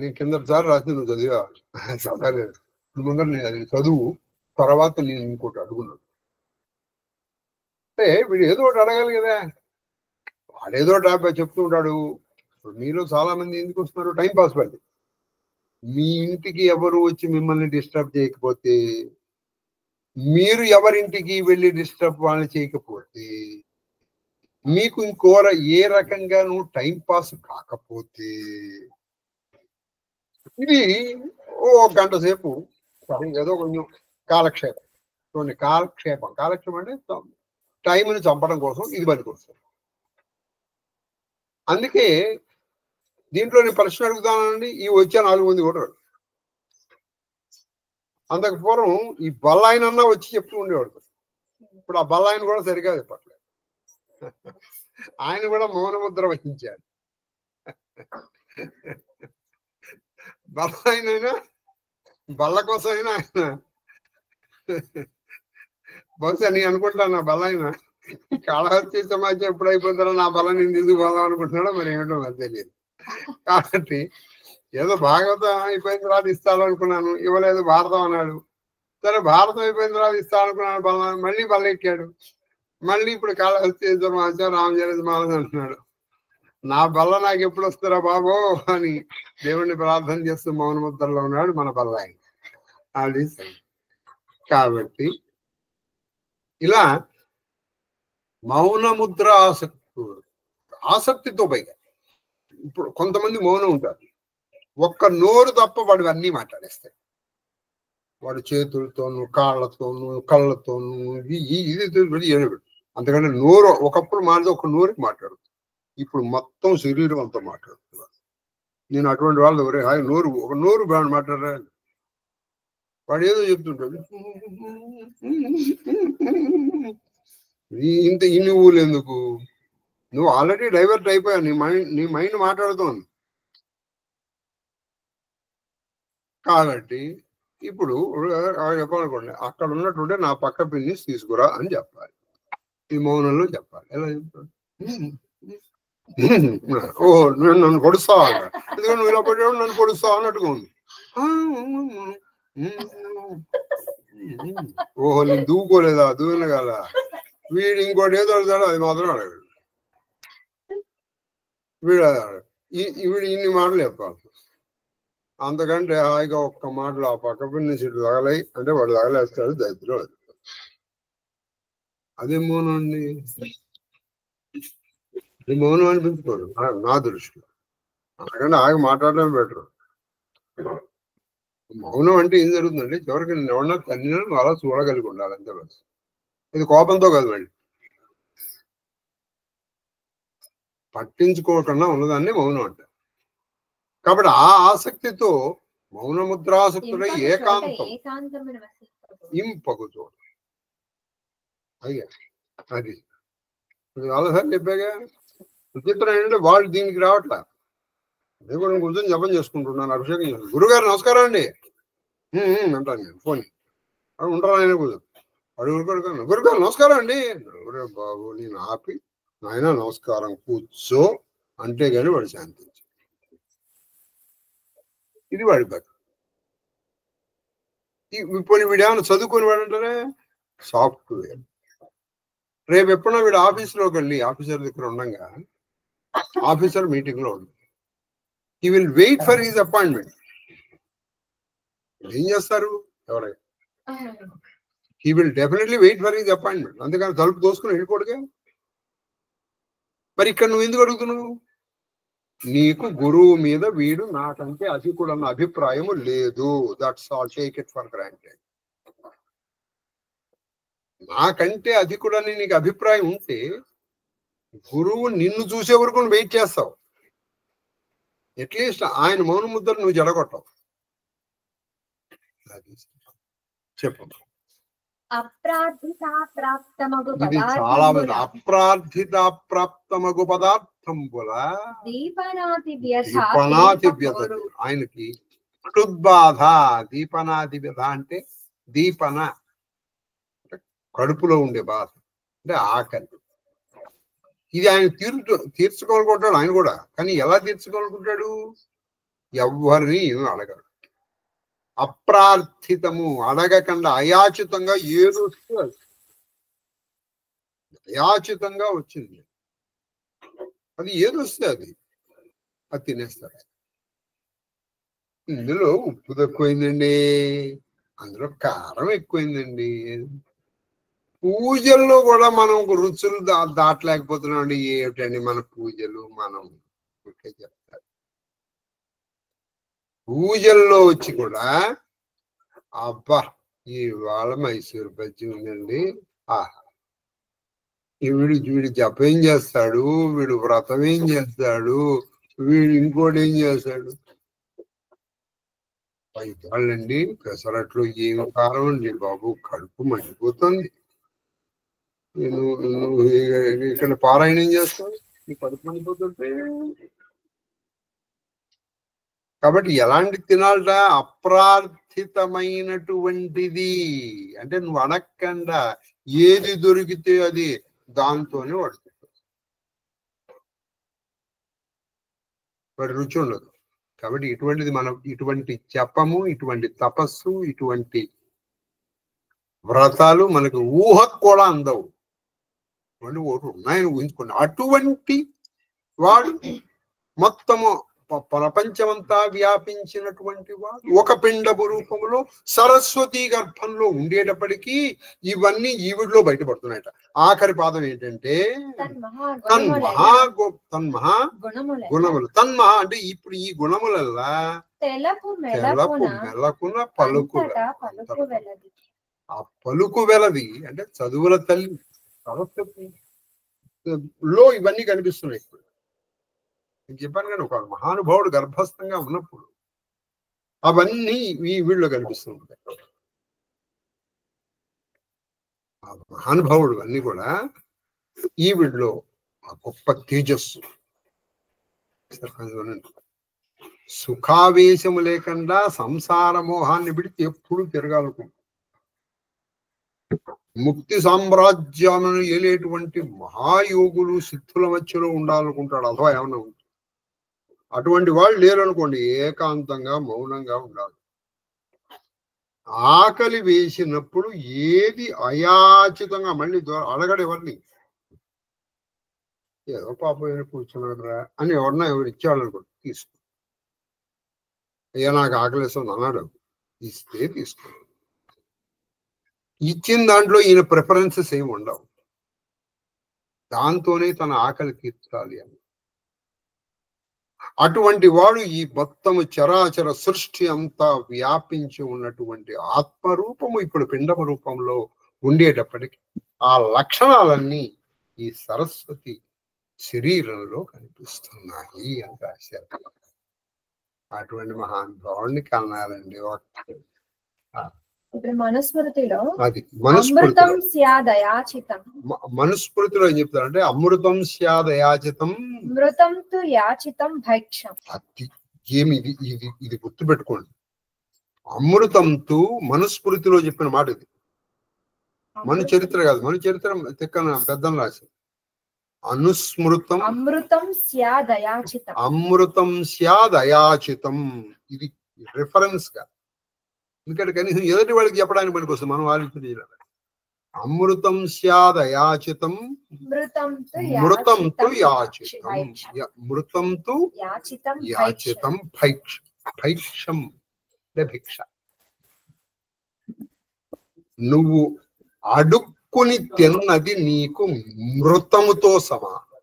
నేను కింద సార్ రాసి నువ్వు చదివా చదవలేదు, ముందర నేను అది చదువు, తర్వాత నేను ఇంకోటి అడుగున్నాడు. అంటే వీడు ఏదో ఒకటి అడగాలి కదా. వాడేదో ఒకటి చెప్తూ ఉంటాడు. ఇప్పుడు మీలో చాలా మంది ఎందుకు వస్తున్నారు? టైం పాస్ పడి. మీ ఇంటికి ఎవరు వచ్చి మిమ్మల్ని డిస్టర్బ్ చేయకపోతే, మీరు ఎవరింటికి వెళ్ళి డిస్టర్బ్ వాళ్ళని చేయకపోతే, మీకు ఇంకోర ఏ రకంగానూ టైం పాస్ కాకపోతే, ఇది ఓ గంట సేపు ఏదో కొంచెం కాలక్షేపం. చూడండి, కాలక్షేపం అంటే టైంని చంపడం కోసం ఇది పనికొస్తుంది. అందుకే దీంట్లో నేను ప్రశ్న అడుగుతానండి, ఈ వచ్చే 4 మంది కూడా. అంతకు పూర్వం ఈ బల్లాయనన్నా వచ్చి చెప్తూ ఉండేవాడు. ఇప్పుడు ఆ బల్లాయన కూడా సరిగా చెప్పట్లేదు. ఆయన కూడా మౌనముద్ర వహించాడు. బల్లాయనైనా బల్ల కోసం అయినా ఆయన బహుశా నేను అనుకుంటాను, నా బల్లాయన కాళహస్తి సమాజం ఎప్పుడు అయిపోతారో నా బలం నేను ఎందుకు పోదాం అనుకుంటున్నాడో మరి ఏమిటో నాకు తెలియదు. కాబట్టి ఏదో భాగవతం అయిపోయిన తర్వాత ఇస్తాననుకున్నాను, ఇవ్వలేదు, భారతం అన్నాడు. సరే భారతం అయిపోయిన తర్వాత ఇస్తాననుకున్నాను, మళ్ళీ బల్లెక్కాడు. మళ్ళీ ఇప్పుడు కాళహస్తి రామచరిత మానస అంటున్నాడు. నా బల్ల నాకు ఎప్పుడు వస్తారా బాబో అని దేవుణ్ణి ప్రార్థన చేస్తూ మౌనముద్రలో ఉన్నాడు మన బల్లాయి. అది కాబట్టి ఇలా మౌనముద్ర ఆసక్తితో పైగా ఇప్పుడు కొంతమంది మౌనం ఉంటారు, ఒక్క నోరు తప్ప వాడు అన్నీ మాట్లాడేస్తాడు. వాడు చేతులతోనూ కాళ్ళతోనూ కళ్ళతోనూ ఇది అంతకంటే నోరు ఒకప్పుడు మాట్లాడితే ఒక నోరుకి మాట్లాడు, ఇప్పుడు మొత్తం శరీరం అంతా మాట్లాడుతున్నారు. నేను అటువంటి వాళ్ళు ఎవరే నోరు ఒక నోరు బాగా మాట్లాడరా, వాడు ఏదో చెప్తుంటాడు. ఇంత ఇన్ని ఊళ్ళు ఎందుకు, నువ్వు ఆల్రెడీ డైవర్ట్ అయిపోయావు, నీ మైండ్ మాట్లాడుతోంది. కాబట్టి ఇప్పుడు చెప్పాలనుకోండి, అక్కడ ఉన్నటువంటి నా పక్క పిన్ని తీసుకురా అని చెప్పాలి, ఈ మౌనంలో చెప్పాలి. ఎలా చెప్తాడు? ఓ నన్ను పొడుస్తావా, ఎందుకంటే నువ్వు ఇలా పడ్డావు నన్ను పొడుస్తావా అన్నట్టుగా ఉంది. ఓహో నేను దూకోలేదా, దూవిన కదా. వీడు ఇంకోటి ఏదో అడుగుతాడో అది మాత్రం అడగడు. వీడు ఇన్ని మాటలు చెప్పాలి. అంతకంటే హాయిగా ఒక్క మాటలు ఆ పక్క పిన్ని సీట్లు తగలాయి అంటే వాడు తగలేస్తాడు, దరిద్రం. అదే మౌనం అండి, అది మౌనం అనిపించుకోరు నా దృష్టిలో. అందుకంటే ఆగి మాట్లాడడం బెటర్. మౌనం అంటే ఏం జరుగుతుందండి, చివరికి నేను ఎవరన్నా తల్లిని అలా చూడగలిగి ఉండాలి అంతే. బస్ ఇది కోపంతో కాదు, మళ్ళీ పట్టించుకోకుండా ఉన్నదాన్ని మౌనం అంటే. కాబట్టి ఆ ఆసక్తితో మౌనముద్రాసక్తుడై ఏకాంతం ఇంపకు చూడ. అయ్యా అది చాలాసార్లు చెప్పాగా. విచిత్రం ఏంటంటే వాళ్ళు దీనికి రావట్లే. నేను కూడా కూర్చొని జపం చేసుకుంటున్నాను, అభిషేకం చేస్తాను. గురుగారు నమస్కారం అండి అంటాను నేను ఫోన్. ఉంటాను ఆయన కూర్చొని అడుగు గురుగారు నమస్కారం అండి. బాబు నేను ఆపి ఆయన నమస్కారం కూర్చో అంటే గాని వాడు శాంతించు. ఇది వాడి బట్. ఇప్పుడు వీడు ఏమైనా చదువుకొని వాడు అంటారే సాఫ్ట్వేర్. రేపు ఎప్పుడన్నా వీడు ఆఫీస్లోకి వెళ్ళి ఆఫీసర్ దగ్గర ఉండగా ఆఫీసర్ మీటింగ్ లో ఉంది, he will wait for his appointment. ఏం చేస్తారు ఎవరైనా, he will definitely wait for his appointment. అందుకని తలుపు దోసుకుని వెళ్ళిపోడుగా. మరి ఇక్కడ నువ్వు ఎందుకు అడుగుతున్నావు? నీకు గురువు మీద వీడు నాకంటే అధికుడన్న అభిప్రాయము లేదు. That's all, take it for granted. నాకంటే అధికుడని నీకు అభిప్రాయం ఉంటే గురువు నిన్ను చూసే వరకు వెయిట్ చేస్తావు. అట్లీస్ట్ ఆయన మౌన ముద్రలు నువ్వు జడగొట్టవు. చెప్పు. ఇది చాలా మంది అప్రార్థిత ప్రాప్తమగు పదార్థంబుల దీపనాతి వ్యధ. ఆయనకి క్షుద్బాధ, దీపనాతి వ్యధ అంటే దీపన కడుపులో ఉండే బాధ అంటే ఆకలి. ఇది ఆయన తీర్చుకోవాలనుకుంటాడు ఆయన కూడా. కానీ ఎలా తీర్చుకోవాలనుకుంటాడు? ఎవరిని ఏమీ అడగడు. అప్రార్థితము, అడగకుండా అయాచితంగా ఏదో అయాచితంగా వచ్చింది, అది ఏదొస్తే అది తినేస్తాడు. ఇందులో ఉప్పు తక్కువైందండి, అందులో కారం ఎక్కువైందండి. పూజల్లో కూడా మనం రుచులు దాటలేకపోతున్నాం అండి. ఏమిటండి మన పూజలు, మనం చెప్తారు. పూజల్లో వచ్చి కూడా అబ్బా ఇవాళ మైసూర్ బజ్జీ ఉందండి, వీడు జపం ఏం చేస్తాడు, వీడు వ్రతం ఏం చేస్తాడు, వీడు ఇంకోటి ఏం చేస్తాడు. వాళ్ళండి పెసరట్లు ఏమి కారం అండి బాబు, కడుపు మండిపోతుంది. నువ్వు ఇక్కడ పారాయణం చేస్తావు, నీ కడుపు మండిపోతుంటే. కాబట్టి ఎలాంటి తినాలట? అప్రార్థితమైనటువంటిది అంటే నువ్వు అడగకుండా ఏది దొరికితే అది దాంతోనే వాడుతుంది. వాడి రుచి ఉండదు. కాబట్టి ఇటువంటిది మనం ఇటువంటి జపము, ఇటువంటి తపస్సు, ఇటువంటి వ్రతాలు మనకు ఊహకు కూడా అందవు. ఉన్నాయని ఊహించుకోండి. అటువంటి వాడు మొత్తము ప్రపంచమంతా వ్యాపించినటువంటి వాడు ఒక పిండపు రూపంలో సరస్వతి గర్భంలో ఉండేటప్పటికీ ఇవన్నీ ఈవిడిలో బయటపడుతున్నాయట. ఆఖరి పాదం ఏంటంటే తన్మహా గుణములు. తన్మహా అంటే ఇప్పుడు ఈ గుణములల్లా తెలపు మెలకున పలుకు. ఆ పలుకు వెలది అంటే చదువుల తల్లి సరస్వతి లో ఇవన్నీ కనిపిస్తున్నాయి. ఇప్పుడు నేను చెప్పాను కానీ ఒక మహానుభావుడు గర్భస్థంగా ఉన్నప్పుడు అవన్నీ ఈ వీళ్ళు కనిపిస్తుంటాయి. ఆ మహానుభావుడు అన్ని కూడా ఈ వీడిలో ఆ గొప్ప తేజస్సు. సుఖావేశము లేకుండా సంసార మోహాన్ని విడిచి ఎప్పుడు తిరగాలనుకుంటాం. ముక్తి సామ్రాజ్యాలను ఏలేటువంటి మహాయోగులు సిద్ధుల మధ్యలో ఉండాలనుకుంటాడు. అథవా ఏమన్నా ఉంటుంది. అటువంటి వాళ్ళు లేరనుకోండి, ఏకాంతంగా మౌనంగా ఉండాలి. ఆకలి వేసినప్పుడు ఏది అయాచితంగా మళ్ళీ అడగడు ఎవరిని. ఏదో పాపం కూర్చున్నాడు రా అని ఎవరన్నా ఎవరు ఇచ్చేవాళ్ళనుకోండి, తీసుకో. అయ్యా నాకు ఆకలిస్తుంది అన్నాడు, ఇస్తే తీసుకో. ఇచ్చిన దాంట్లో ఈయన ప్రిఫరెన్సెస్ ఏమి ఉండవు. దాంతోనే తన ఆకలి తీర్చాలి అని. అటువంటి వాడు ఈ మొత్తము చరాచర సృష్టి అంతా వ్యాపించి ఉన్నటువంటి ఆత్మరూపము ఇప్పుడు పిండమ రూపంలో ఉండేటప్పటికి ఆ లక్షణాలన్నీ ఈ సరస్వతి శరీరంలో కనిపిస్తున్నాయి అని రాశారు. అటువంటి మహానుభావుడిని కన్నాలండి. మనుస్మృతిలో అది మనుస్మృతిలో ఏం చెప్తారంటే అమృతం స్యాదయాచితం మృతం తు యాచితం భైక్షం. ఏమి ఇది గుర్తుపెట్టుకోండి. అమృతంతో మనుస్మృతిలో చెప్పిన మాట ఇది. మన చరిత్ర కాదు, మన చరిత్ర తిక్కన పెద్దం రాసి. అనుస్మృతం అమృతం స్యాదయాచితం. అమృతం స్యాదయాచితం ఇది రిఫరెన్స్ గా. ఎందుకంటే కనీసం ఎదుటి వాళ్ళకి చెప్పడానికి పనికి వస్తుంది, మనం ఆలోచించాలి. అమృతం స్యాదయాచితం మృతంతో యాచితం. మృతంతో యాచితం భైక్షం భిక్ష. నువ్వు అడుక్కుని తిన్నది నీకు మృతముతో సమానం.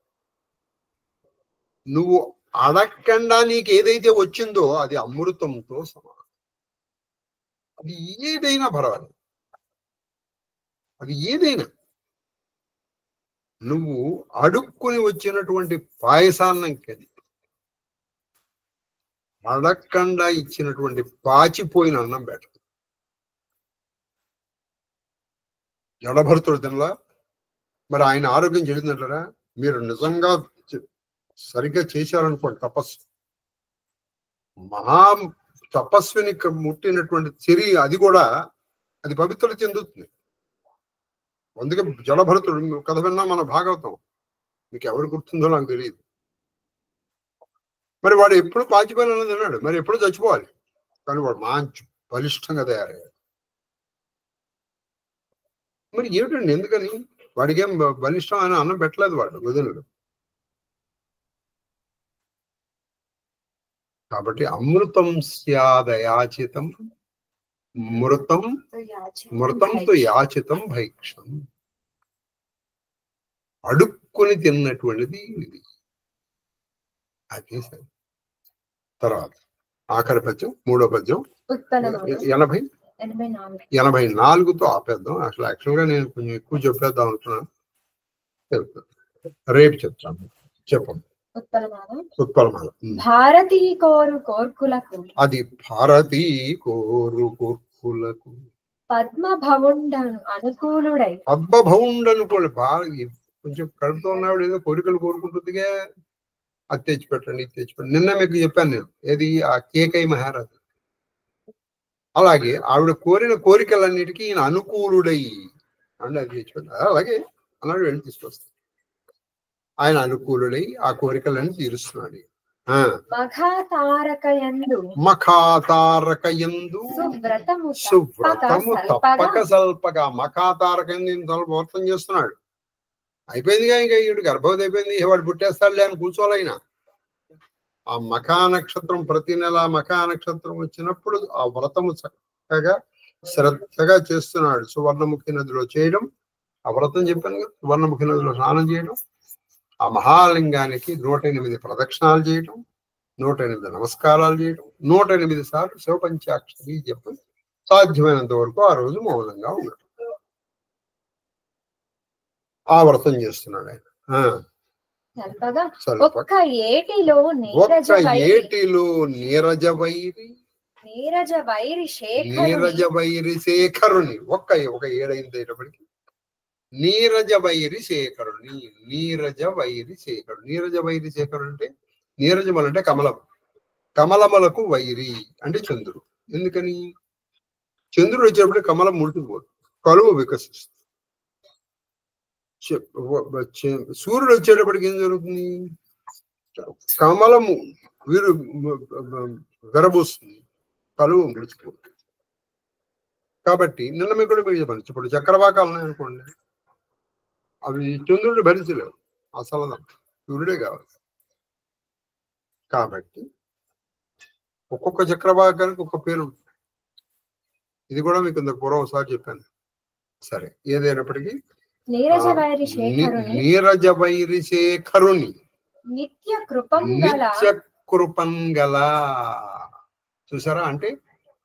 నువ్వు అడగకుండా నీకు ఏదైతే వచ్చిందో అది అమృతంతో సమానం. అది ఏదైనా పర్వాలేదు, అది ఏదైనా. నువ్వు అడుక్కుని వచ్చినటువంటి పాయసాన్నం కది, అడగకుండా ఇచ్చినటువంటి పాచిపోయిన అన్నం బెటర్. జడభరతుడు తినలా, మరి ఆయన ఆరోగ్యం చెడిందంటారా? మీరు నిజంగా సరిగ్గా చేశారనుకోండి తపస్సు, మహా తపస్విని ముట్టినటువంటి చెరి అది కూడా అది పవిత్రత చెందుతుంది. అందుకే జడభరతుడు కథ విన్నా మన భాగవతం, మీకు ఎవరు గుర్తుందో నాకు తెలియదు. మరి వాడు ఎప్పుడు పాచిపోయిన తిన్నాడు, మరి ఎప్పుడు చచ్చిపోవాలి, కానీ వాడు మంచి బలిష్టంగా తయారయ్యాడు. మరి ఏమిటండి, ఎందుకని? వాడికి ఏం బలిష్టం అని అన్నం పెట్టలేదు వాడు వదినడు. కాబట్టి అమృతం స్యాదయాచితం మృతంతో యాచితం భైక్షం. అడుక్కుని తిన్నటువంటిది ఇది. అదే సరే. తర్వాత ఆఖరి పద్యం, మూడో పద్యం 84తో ఆపేద్దాం. యాక్చువల్గా నేను కొంచెం ఎక్కువ చెప్పేద్దాం అనుకున్నాను, రేపు చెప్తాను. చెప్పండి. ఉత్పలమాల. భారతీ కోరు కోర్కులకు, అది భారతీ కోరు కోర్కులకు పద్మభవుండను అనుకూలుడై. పద్మభవుండను కూడా బాగా కొంచెం కడుపుతో ఉన్నవాడు ఏదో కోరికలు కోరుకుంటుందిగా, అది తెచ్చిపెట్టండి, ఇది తెచ్చిపెట్టండి. నిన్న మీకు చెప్పాను నేను, ఏది ఆ కేకై మహారాజు. అలాగే ఆవిడ కోరిన కోరికలన్నిటికీ ఈయన అనుకూలుడై అంటే అది తెచ్చిపెట్టారు. అలాగే అన్నాడు, వెళ్ళి తీసుకొస్తాడు. ఆయన అనుకూలుడై ఆ కోరికలన్నీ తీరుస్తున్నాడు. మఖాతారకయందు మఖాతారకయందు సువ్రతము సువ్రతము తప్పక సల్పగా. మఖాతారకయందు వ్రతం చేస్తున్నాడు. అయిపోయిందిగా, ఇంకా ఈడు గర్భవతి అయిపోయింది, వాడు పుట్టేస్తాడులే అని కూర్చోవాలైనా. ఆ మఖా నక్షత్రం ప్రతి నెల మఖా నక్షత్రం వచ్చినప్పుడు ఆ వ్రతము చక్కగా శ్రద్ధగా చేస్తున్నాడు. సువర్ణముఖి నదిలో చేయడం, ఆ వ్రతం చెప్పాను కదా, సువర్ణముఖి నదిలో స్నానం చేయడం, ఆ మహాలింగానికి 108 ప్రదక్షిణాలు చేయడం, 108 నమస్కారాలు చేయడం, 108 సార్లు శివపంచాక్షరి చెప్పి సాధ్యమైనంత వరకు ఆ రోజు మౌనంగా ఉన్నాడు. ఆ వ్రతం చేస్తున్నాడు ఆయన. ఒక్క ఏటిలో నీరజ వైరి శేఖరుని ఒక ఏడైందేటప్పటికి నీరజ వైరి శేఖరుని. నీరజ వైరి శేఖరుడు అంటే నీరజములు అంటే కమలం, కమలములకు వైరి అంటే చంద్రుడు. ఎందుకని? చంద్రుడు వచ్చేటప్పుడు కమలం ముడుతుపోదు, కలువ వికసిస్తుంది. సూర్యుడు వచ్చేటప్పటికి ఏం జరుగుతుంది? కమలము విరబూస్తుంది, కలువ ముడిచిపోతుంది. కాబట్టి నిన్న మీకు కూడా మీరు చెప్పండి, ఇప్పుడు చక్రవాకాలు ఉన్నాయనుకోండి, అవి చంద్రుడు భరించలేవు, అసలు సూర్యుడే కావాలి. కాబట్టి ఒక్కొక్క చక్రవాకానికి ఒక్క పేరు ఉంటుంది. ఇది కూడా మీకు ఇంత పూర్వం ఒకసారి చెప్పాను. సరే, ఏదైనప్పటికీ నీరజ వైరి శేఖరుని నిత్య కృపం గల. చూసారా? అంటే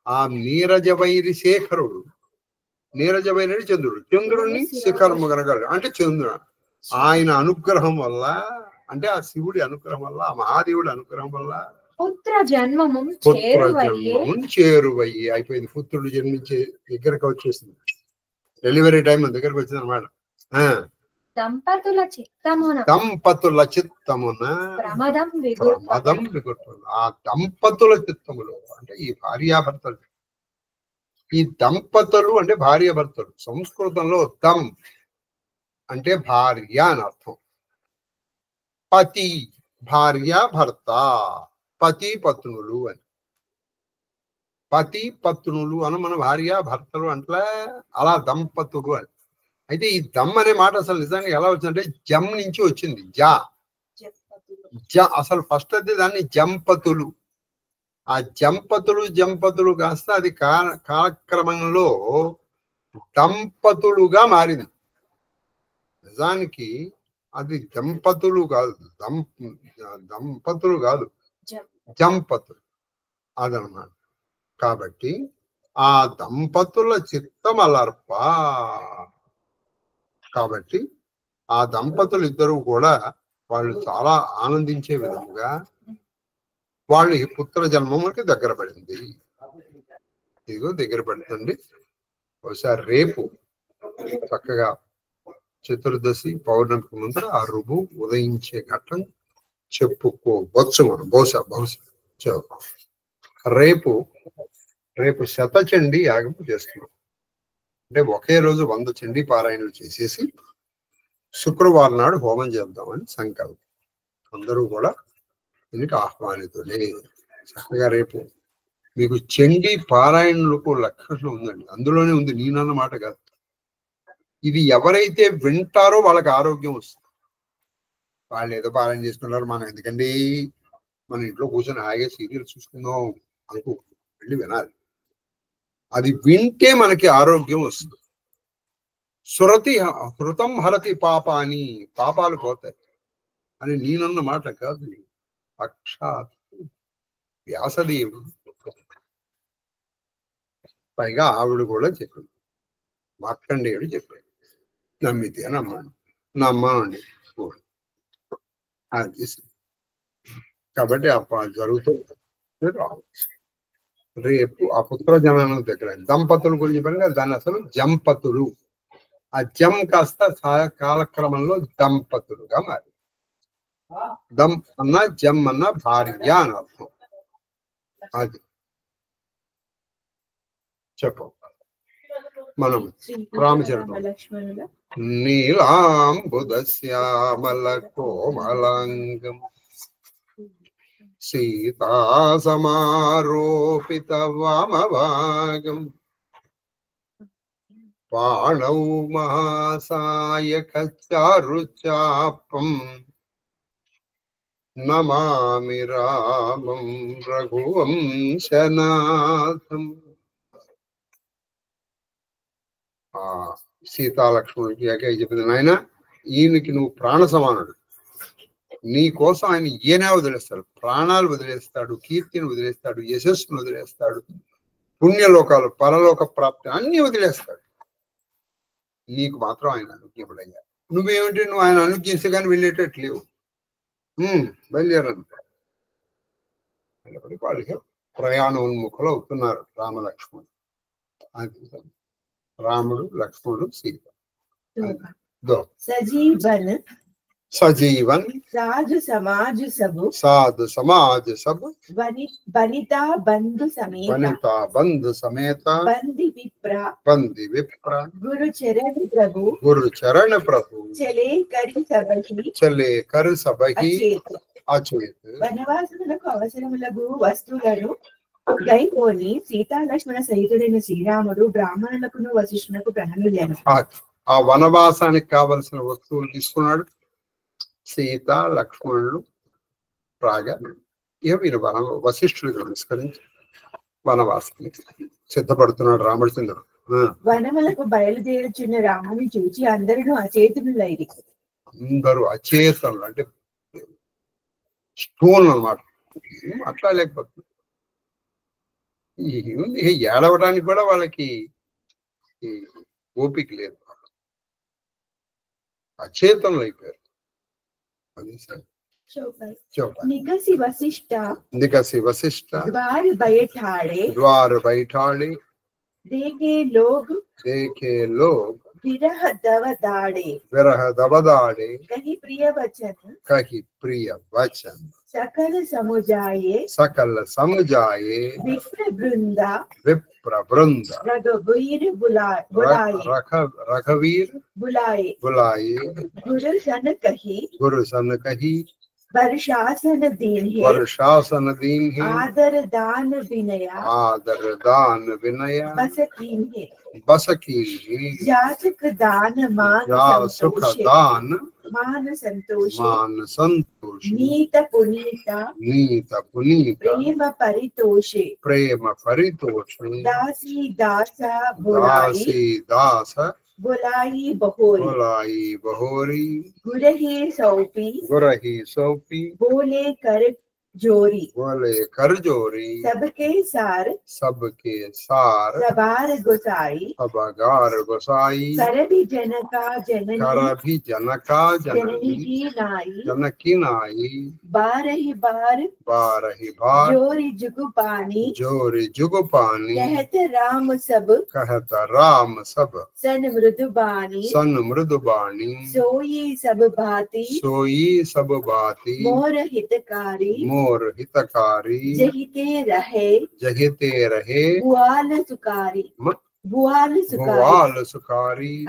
ఆ నీరజ వైరి శేఖరుడు, నీరజ వైరి చంద్రుడు, చంద్రుడిని శిఖరము కనగలడు. అంటే చంద్రుడు ఆయన అనుగ్రహం వల్ల, అంటే ఆ శివుడి అనుగ్రహం వల్ల, ఆ మహాదేవుడి అనుగ్రహం వల్ల పుత్ర జన్మము చేరువయ్యి అయిపోయింది. పుత్రుడు జన్మించే దగ్గరకు వచ్చేసింది, డెలివరీ టైం దగ్గరకు వచ్చింది అనమాట. దంపతుల చిత్తమున ప్రమదం విగుర్తుంది. ఆ దంపతుల చిత్తములో అంటే ఈ భార్యాభర్తలు, ఈ దంపతులు అంటే భార్యాభర్తలు. సంస్కృతంలో దం అంటే భార్య అని అర్థం. పతి భార్య భర్త, పతి పత్నులు అని. పతి పత్నులు అని మన భార్య భర్తలు అంటే అలా దంపతులు అని. అయితే ఈ దమ్ అనే మాట అసలు నిజంగా ఎలా వచ్చిందంటే జమ్ నుంచి వచ్చింది. అసలు ఫస్ట్ అయితే దాన్ని జంపతులు, ఆ జంపతులు కాస్త అది కాలక్రమంలో దంపతులుగా మారింది. నిజానికి అది దంపతులు కాదు, దంపతులు కాదు, జంపతులు అదనమాట. కాబట్టి ఆ దంపతుల చిత్తమలర్ప. కాబట్టి ఆ దంపతులు ఇద్దరు కూడా వాళ్ళు చాలా ఆనందించే విధముగా వాళ్ళు ఈ పుత్ర జన్మములకి దగ్గర పడింది. ఇదిగో దగ్గర పడుతుంది. ఒకసారి రేపు చక్కగా చతుర్దశి పౌర్ణమికి ముందర ఆ రుబు ఉదయించే ఘట్టం చెప్పుకోవచ్చు మనం. బహుశా రేపు శతచండీ యాగం చేస్తున్నాం. అంటే ఒకే రోజు 100 చండీ పారాయణలు చేసేసి శుక్రవారం నాడు హోమం చేద్దామని సంకల్పం. అందరూ కూడా దీనికి ఆహ్వానితులే. చక్కగా రేపు మీకు చండీ పారాయణలకు లక్షణం ఉందండి, అందులోనే ఉంది, నేనన్న మాట కాదు. ఇది ఎవరైతే వింటారో వాళ్ళకి ఆరోగ్యం వస్తుంది. వాళ్ళు ఏదో పారాయణ చేసుకున్నారు, మనం ఎందుకండి, మన ఇంట్లో కూర్చొని హాయిగా సీరియల్ చూసుకుందాం అనుకో, వెళ్ళి వినాలి. అది వింటే మనకి ఆరోగ్యం వస్తుంది. హృతం హరతి పాపాని, పాపాలు పోతాయి అని నేనన్న మాట కాదు, సాక్షాత్ వ్యాసదేవుడు. పైగా ఆవిడ కూడా చెప్పింది, మార్కండేయుడు చెప్పాడు, నమ్మితే నమ్మానండి. కాబట్టి జరుగుతుంది. రేపు ఆ పుత్ర జననం దగ్గర దంపతుల గురించి చెప్పాను కదా, దాన్ని అసలు జంపతులు. ఆ జం కాస్త కాలక్రమంలో దంపతులుగా మారి. దం అన్న జం అన్న భార్య అని అర్థం. అది చెప్పు. మనం రామచరణం. నీలాంబుదశ్యామల కోమలాంగం సీతా సమారోపిత వామభాగం పాణౌ మహాసాయక చారుచాపం నమామి రామం రఘువంశనాథం. సీతాలక్ష్మణుడికి ఏకైక చెప్పింది, నాయన ఈయనకి నువ్వు ప్రాణ సమానుడు, నీ కోసం ఆయన ఈయనే వదిలేస్తాడు, ప్రాణాలు వదిలేస్తాడు, కీర్తిని వదిలేస్తాడు, యశస్సును వదిలేస్తాడు, పుణ్యలోకాలు పరలోక ప్రాప్తి అన్ని వదిలేస్తాడు. నీకు మాత్రం ఆయన అనుజ్ఞపడయ్యా. నువ్వేమిటి, నువ్వు ఆయన అనుజ్ఞిస్తే కానీ వెళ్ళేటట్లేవు. బయలుదేరంత వాళ్ళకి ప్రయాణోన్ముఖులు అవుతున్నారు రామలక్ష్మణుడు. రాముడు, లక్ష్మణుడు, సీత. सजीवन साधु समाज सब वनिता बंधु समेत बंदी विप्र गुरु चरण प्रभु चले कर सबही अचेत వనవాసములకు అవసరములకు వస్తువులను గైకోని సీతా లక్ష్మణ సహితుడైన శ్రీరాముడు బ్రాహ్మణులకు వశిష్ఠునకు ప్రణమిల్లాను. ఆ వనవాసానికి కావలసిన వస్తువులు తీసుకున్నాడు. సీత లక్ష్మణుడు రాగా వీరు వశిష్ఠుడికి నమస్కరించి వనవాసానికి సిద్ధపడుతున్నాడు రామచంద్రుడు. వనములకు బయలుదేరుచున్న రాముని చూచి అందరూ అచేతనులైరి. అందరూ అచేతనులు అంటే స్టోన్ అన్నమాట. అట్లా లేకపోతుంది, ఏడవడానికి కూడా వాళ్ళకి ఓపిక లేదు, అచేతనులు అయిపోయారు. निकसी वशिष्ठ द्वार बैठाड़े देखे लोग विरह दवदाड़े कही प्रिय वचन सकल समुजाये विप्र वृंदा रघुवीर बुलाए गुरु सन कही वर्षासन दीन है आदर दान विनय बस की जाचक दान मान संतोष नीत पुनीता प्रेम परितोष दासी दास बुलाई बहोरी गुरही सौपी बोले कर जोरी सबके सार सबार गोसाई करभी जनका जनकी नाई बारही बार जोरी जुगुपानी कहत राम सब सन मृदुबानी सोई सब भांति मोर हितकारी जहिते रहे बुआल सुकारी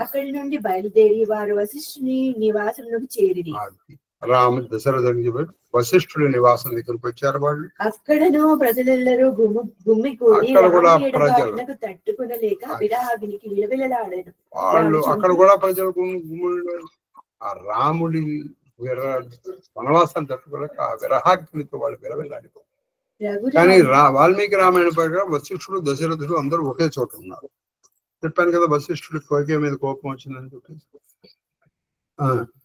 అక్కడి నుండి బయలుదేరి వారు వశిష్ఠుని నివాసంలోకి చేరిరి. రామ దశరథుడికి వశిష్ఠుడి నివాసం దగ్గరకు వచ్చారు. వాళ్ళు అక్కడను ప్రజలెల్లరూ గుమ్మికూడి తట్టుకునలేక విరహాగ్నికి విలవిలలాడారు. వాళ్ళు అక్కడ కూడా ప్రజలు ఆ రాముడి వనవాసాన్ని తట్టుకోలేక ఆ విరహాగ్నితో వాళ్ళు విలవిల్లాడిపోయారు. కానీ వాల్మీకి రామాయణ ప్రకారం వశిష్ఠుడు దశరథుడు అందరూ ఒకే చోట ఉన్నారు. చెప్పాను కదా, వశిష్ఠుడి కోరిక మీద కోపం వచ్చిందని చెప్పేసి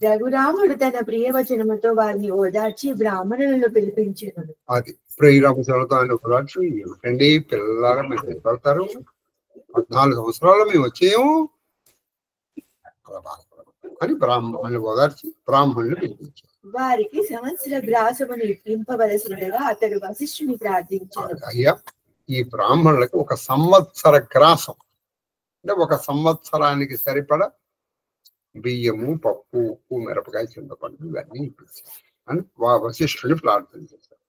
రఘురాముడు తన ప్రియవచనముతో వారిని ఓదార్చి బ్రాహ్మణులను పిలిపించాడు. అది ప్రియరామచరణతో ఆయన ఓదార్చి, ఏమిటండి పిల్లలాగా మీరు పడతారు, 14 సంవత్సరాలు మేము వచ్చేము అని బ్రాహ్మణులు ఓదార్చి బ్రాహ్మణులు పిలిపించారు. వారికి సంవత్సర గ్రాసమును ఇప్పింపవలసిందిగా అతడు వశిష్ఠుని ప్రార్థించాడు. అయ్యా, ఈ బ్రాహ్మణులకు ఒక సంవత్సర గ్రాసం అంటే ఒక సంవత్సరానికి సరిపడ బియ్యము, పప్పు, ఉప్పు, మిరపకాయ, చింతపండు ఇవన్నీ ఇప్పించారు అని వశిష్ఠుని ప్రార్థన చేశారు.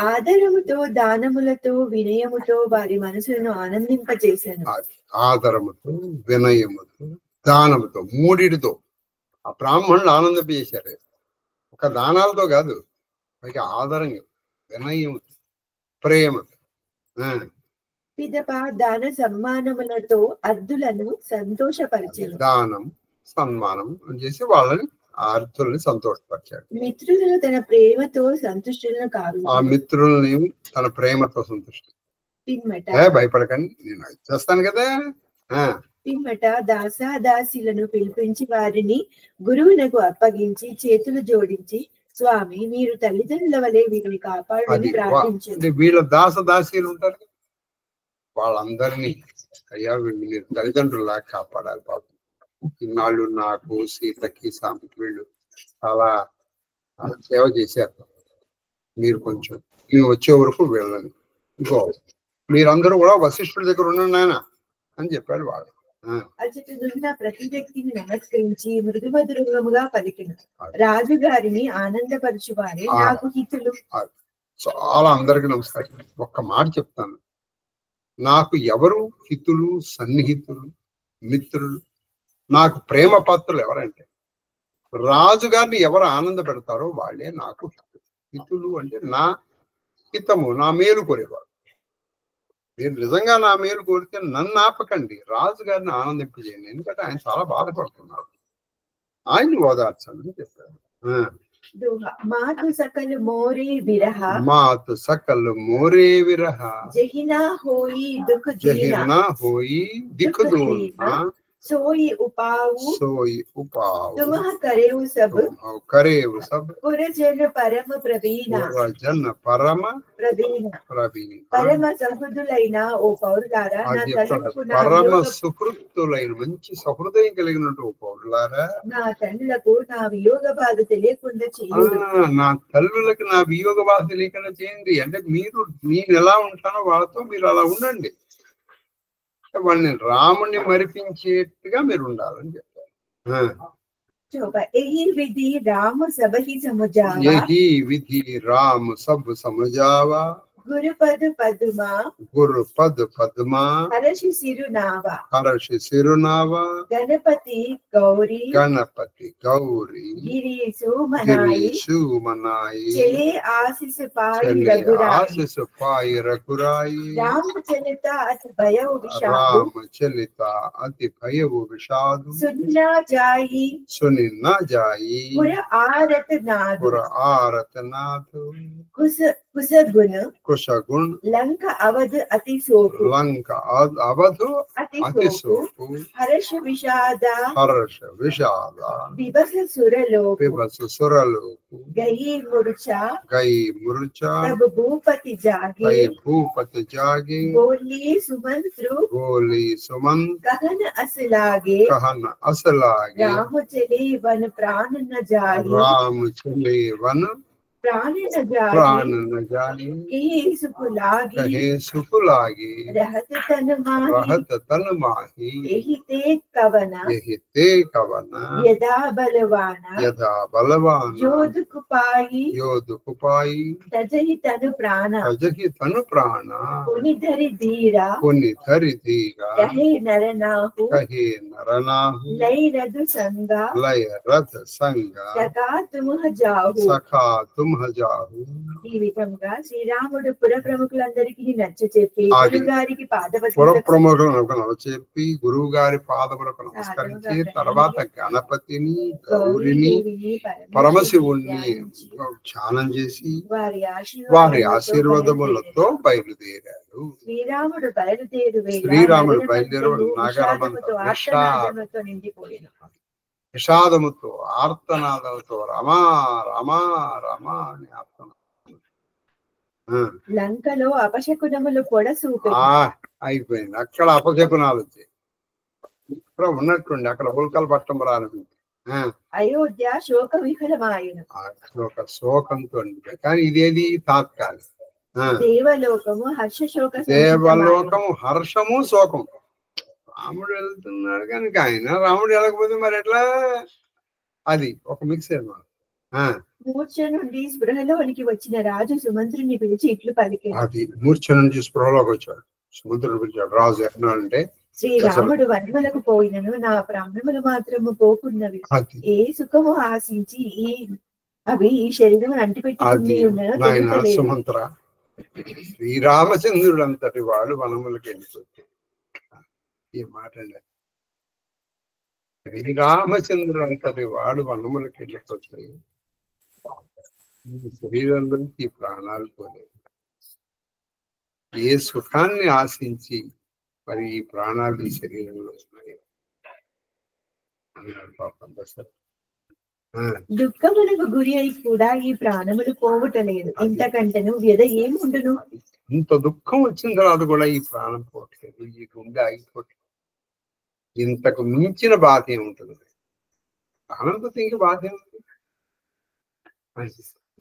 ఆదరముతో దానములతో వినయముతో వారి మనసులను ఆనందింపచేశాను. ఆదరముతో వినయముతో దానముతో మూడిటితో ఆ బ్రాహ్మణులు ఆనందింపజేశారు. ఒక దానాలతో కాదు, పైగా ఆదరంగా వినయం, ప్రేమ. పిదప దాన సన్మానములతో అర్ధులను సంతోషపరిచెను. దానం సన్మానం చేసి వాళ్ళని అర్ధుల్ని సంతోషపరిచాడు. మిత్రులను తన ప్రేమతో సంతుష్టులను కాదు. ఆ మిత్రుల్ని తన ప్రేమతో సంతుష్టి. పిమ్మట భయపడకండి, నేను చేస్తాను కదా. పిమ్మట దాసాదాసీలను పిలిపించి వారిని గురువునకు అప్పగించి చేతులు జోడించి, స్వామి మీరు తల్లిదండ్రుల వలె వీరిని కాపాడని ప్రార్థించారు. వీళ్ళ దాసదాసీలు ఉంటారు, వాళ్ళందరినీ అయ్యా మీరు తల్లిదండ్రులా కాపాడాలి బాబు. ఇన్నాళ్ళు నాకు, సీతకి, సామికి వీళ్ళు చాలా సేవ చేశారు. మీరు కొంచెం నేను వచ్చే వరకు వెళ్ళండి. ఇంకో మీరందరూ కూడా వశిష్ఠుడి దగ్గర ఉండండి ఆయన అని చెప్పాడు వాడు. అచటనున్న ప్రతి వ్యక్తిని నమస్కరించి మృదుమధురముగా పలికిన రాజుగారిని ఆనందపరచువారే నాకు హితులు. చాలా అందరికి నమస్కారం. ఒక్క మాట చెప్తాను, నాకు ఎవరు హితులు, సన్నిహితులు, మిత్రులు, నాకు ప్రేమ పాత్రలు ఎవరంటే రాజుగారిని ఎవరు ఆనంద పెడతారో వాళ్ళే నాకు హితులు. అంటే నా హితము, నా మేలు కోరేవాడు. మీరు నిజంగా నా మేలు కోరితే నన్ను ఆపకండి, రాజుగారిని ఆనందింపజేయండి. ఎందుకంటే ఆయన చాలా బాధపడుతున్నారు, ఆయన్ని ఓదార్చండి చెప్పారు. మాతు సకల్ మోరే విరహ, మాతు సకల్ మోరే విరహ, జహినా హోయి దుఃఖ జహినా హోయి దిక్ దూనా, सोई उपाऊ, सोई उपाऊ, तुम करेउ सब, करेउ सब, पुरजन परम प्रवीणा, पुरजन परम प्रवीणा, प्रवीणा, परम సహృదులైన ఓ పౌరులారా, నా తల్లులకు పరమ సుహృతులైన మంచి సహృదయం కలిగినట్టు ఓ పౌరులారా, నా తల్లులకు నా వియోగ బాధ తెలియకుండా చేయండి. నా తల్లులకు నా వియోగ బాధ తెలియకుండా చేయండి. అంటే మీరు నేను ఎలా ఉంటానో వాళ్ళతో మీరు అలా ఉండండి. వాళ్ళని రాముని మరిపించేట్టుగా మీరు ఉండాలని చెప్పారు. यही विधि राम सब ही समझावा, यही विधि राम सब समझावा, गुरुपद पद्मा, गुरुपद पद्मा, हर्ष सिरुनावा, हर्ष सिरुनावा, गणपति गौरी, गणपति गौरी, गिरीशु मनाई, गिरीशु मनाई, चले आशीष पाई चले रघुराई, आशीष पाई रघुराई, राम चलिता अति भयउ विषादु, राम चलिता अति भयउ विषादु, सुनना जाई, सुनि न जाई, पुर आरत नादु, पुर आरत नादु, कुस गुण, कुशगुण, लंक अवध अति सोपु, लंक अवधु अति सोपु, हर्ष विषादा, हर्ष विषादा, विवस सुरलोकु, विवस सुरलोकु, गई मूर्छा, गई मूर्छा, तब भूपति जागे, गई भूपति जागे, बोली सुमंत्रु, बोली सुमंत, कहन अस लागे, कहन अस लागे, राम चले वन प्राण न जाई, राम चले वन प्राण न जाई, प्राण न जाई, कहे सुख लागी, कहे सुख लागी, रहत तन माही, रहत तन माही, यही ते कवना, यही ते कवना, यदा बलवाना, यदा बलवान, जो दुख पाई, यो दुख पाई, तजहि तनु प्राणा, तजहि तनु प्राणा, पुनि धरि धीरा, पुनि धरि धीरा, कहे नर नाहु, कहे नर नाहु, लय रधु संगा, लय रथ संगा, सखा तुम जाहु, सखा तुम जाहु. ఈ విధంగా శ్రీరాముడు పుర ప్రముఖులందరికీ నచ్చ చెప్పి గురువు గారికి పుర ప్రముఖులకు నచ్చచెప్పి గురువు గారి పాదములకు నమస్కరించి తర్వాత గణపతిని, గౌరిని, పరమశివుణ్ణి ధ్యానం చేసి వారి ఆశీర్వాదములతో బయలుదేరాడు. శ్రీరాముడు బయలుదేరు నగరమంతా విషాదముతో ఆర్తనాదాలతో రమా రమా రమా అని ఆర్తన. లంకలో అపశకునములు కూడా అయిపోయింది. అక్కడ అపశకునాలు వచ్చాయి. ఇక్కడ ఉన్నట్టుండి అక్కడ ఉల్కలు పట్టం ప్రారంభించి అయోధ్య శోక విఫలమాయను. శోకంతో కానీ ఇదేది తాత్కాలిక. దేవలోకము హర్ష శోక, దేవలోకము హర్షము శోకం. రాముడు వెళ్తున్నాడు కనుక ఆయన, రాముడు వెళ్ళకపోతే మరి ఎట్లా? అది ఒక మిక్స్ అన్నమాట. మూర్ఛ నుండి స్పృహలోనికి వచ్చిన రాజు సుమంత్రుని పిలిచి ఇట్లు పలికాడు. అది మూర్ఛ నుంచి స్పృహలోకి వచ్చాడు, సుమంత్రుడు పిలిచాడు. రాజు ఎట్లంటే, శ్రీరాముడు వనములకు పోయినను నా ప్రాణములు మాత్రము పోకున్నవి. ఏ సుఖము ఆశించి ఈ అవి ఈ శరీరం అంటిపెట్టుకుని అది నాయన సుమంత్ర, శ్రీరామచంద్రుడు అంతటి వాడు వనములకి వెళ్ళిపోతే ఈ మాట అండి. శ్రీరామచంద్రుడు అంతటి వాడు వనములకి వెళ్ళిపోతే ఈ శరీరంలో ఈ ప్రాణాలు పోలేదు. ఏ సుఖాన్ని ఆశించి మరి ఈ ప్రాణాలు ఈ శరీరంలో ఉన్నాయి అన్నాడు పాపం దశరథుడు. దుఃఖములకు గురి అయి కూడా ఈ ప్రాణములు పోవటలేదు. ఇంతకంటేను వ్యధ ఏముండును? ఇంత దుఃఖం వచ్చిన తర్వాత కూడా ఈ ప్రాణం పోవట్లేదు, ఈ గుండె ఆగిపోవట్లేదు. ఇంతకు మించిన బాధ ఏముంటుంది? ప్రాణంతో ఇంక బాధ ఏముంటుంది?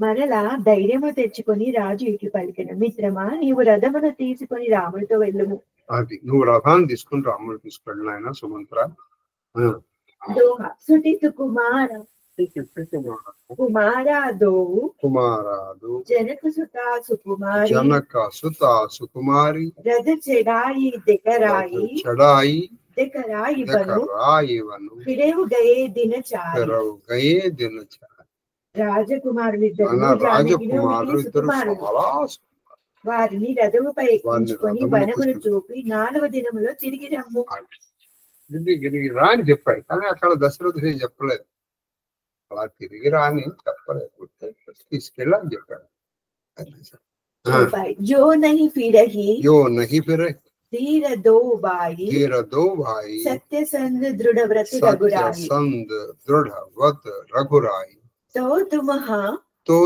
మరలా ధైర్యము తెచ్చుకొని రాజు ఇట్లు పలికెను, మిత్రమా, నీవు రథమును తీసుకొని రాముడితో వెళ్ళుము. అది నువ్వు రథాన్ని తీసుకుని రాముడు తీసుకెళ్ళిన ఆయన సుమంత్ర. సుటితు కుమార కుమారాదోవు కుమారాదు జనక సుత సుకుమారి జనక సుత సుకుమారి రథ చెడాయి దెకరాయి చడాయి దెకరాయి బను రాయివను ఫిరేవు గయే దినచారి పెరవు గయే దినచారి. రాజకుమారులిద్దరు మన రాజకుమారులు ఇద్దరు చాలా వారిని రథముపై ఎక్కించుకొని వనమును చూపి 4వ దినములో తిరిగి రమ్ము. తిరిగి రాని చెప్పాడు, కానీ అక్కడ దశరథుడు చెప్పలేదు. అలా తిరిగి రాని చెప్పలేదు, తీసుకెళ్ళని చెప్పాడు. జో నహి ఫిరహి యో నహి ఫిరహి धीर दो भाई सत्य संग दृढ़ व्रत रघुराई संग दृढ़ व्रत रघुराई तो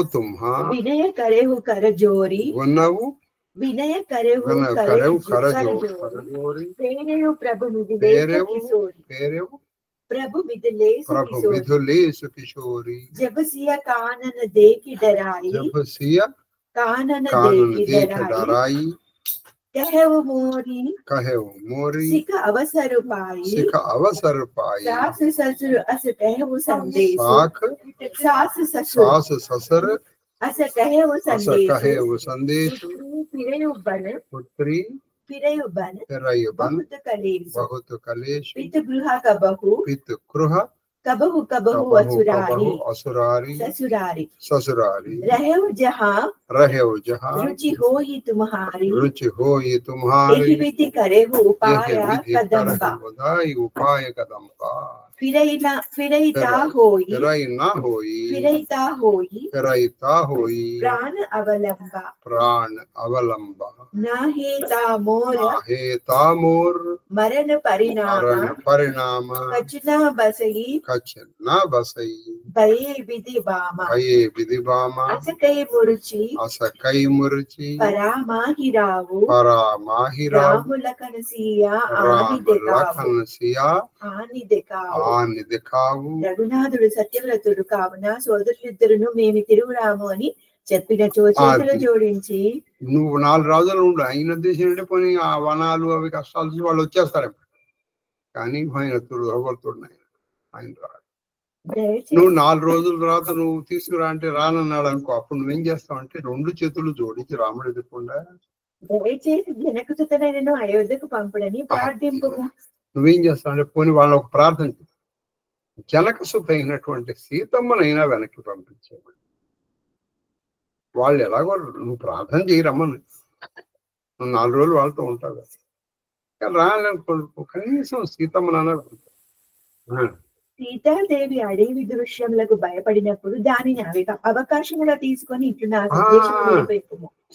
तुम्हा विनय करे हो कर जोरी वनवु विनय करे हो कर जोरी पेरेउ प्रभु मिथिलेश किशोरी जब सिया कानन देखी डराई कानन देखी डराई कहेव मोरी सिख अवसर पाई सास ससुर अस कहेव संदेश सास ससुर अस कहेव संदेश पुत्री बहुत कलेश पित गृह कबहु असुरारी ससुरारी रहेव जहाँ रुचि हो ही तुम्हारी करे हो उपाय कदम्बा फिरैता होई प्राण अवलंबा नाहेता मोर मरण परिणाम कचना बसई भये विधि बामा असकई मुरुचि परामाहि रावु राम लखन सिया आनि देखाవు. రఘునాథుడు సత్యవ్రతుడు కావున సోదరులిద్దరును మేము తిరుగురాము అని చెప్పిన చేతులు జోడించి, నువ్వు 4 రోజులు ఉండు, ఆయన ఉద్దేశం ఏంటంటే పోనీ ఆ వనాలు అవి కష్టాలు వాళ్ళు వచ్చేస్తారు. కానీ ఆయన భగవంతుడు ఆయన రాడు. నువ్వు 4 రోజుల తర్వాత నువ్వు తీసుకురా అంటే రానన్నాడు అనుకో, అప్పుడు నువ్వేం చేస్తావు అంటే 2 చేతులు జోడించి రాముడు ఎదుర్కొండా దయచేసి జనకుసుతనైనను అయోధ్యకు పంపుడని ప్రార్థింపు. నువ్వేం చేస్తావు అంటే పోనీ వాళ్ళ ఒక ప్రార్థన, జనకసుత అయినటువంటి సీతమ్మనైనా వెనక్కి పంపించేవాడు. వాళ్ళు ఎలాగో నువ్వు ప్రార్థన చేయరమ్మని, నువ్వు 4 రోజులు వాళ్ళతో ఉంటావు కదా, రాలనుకో కనీసం సీతమ్మనైనా. సీతాదేవి అడవి దృశ్యములకు భయపడినప్పుడు దానిని అవకాశంగా తీసుకొని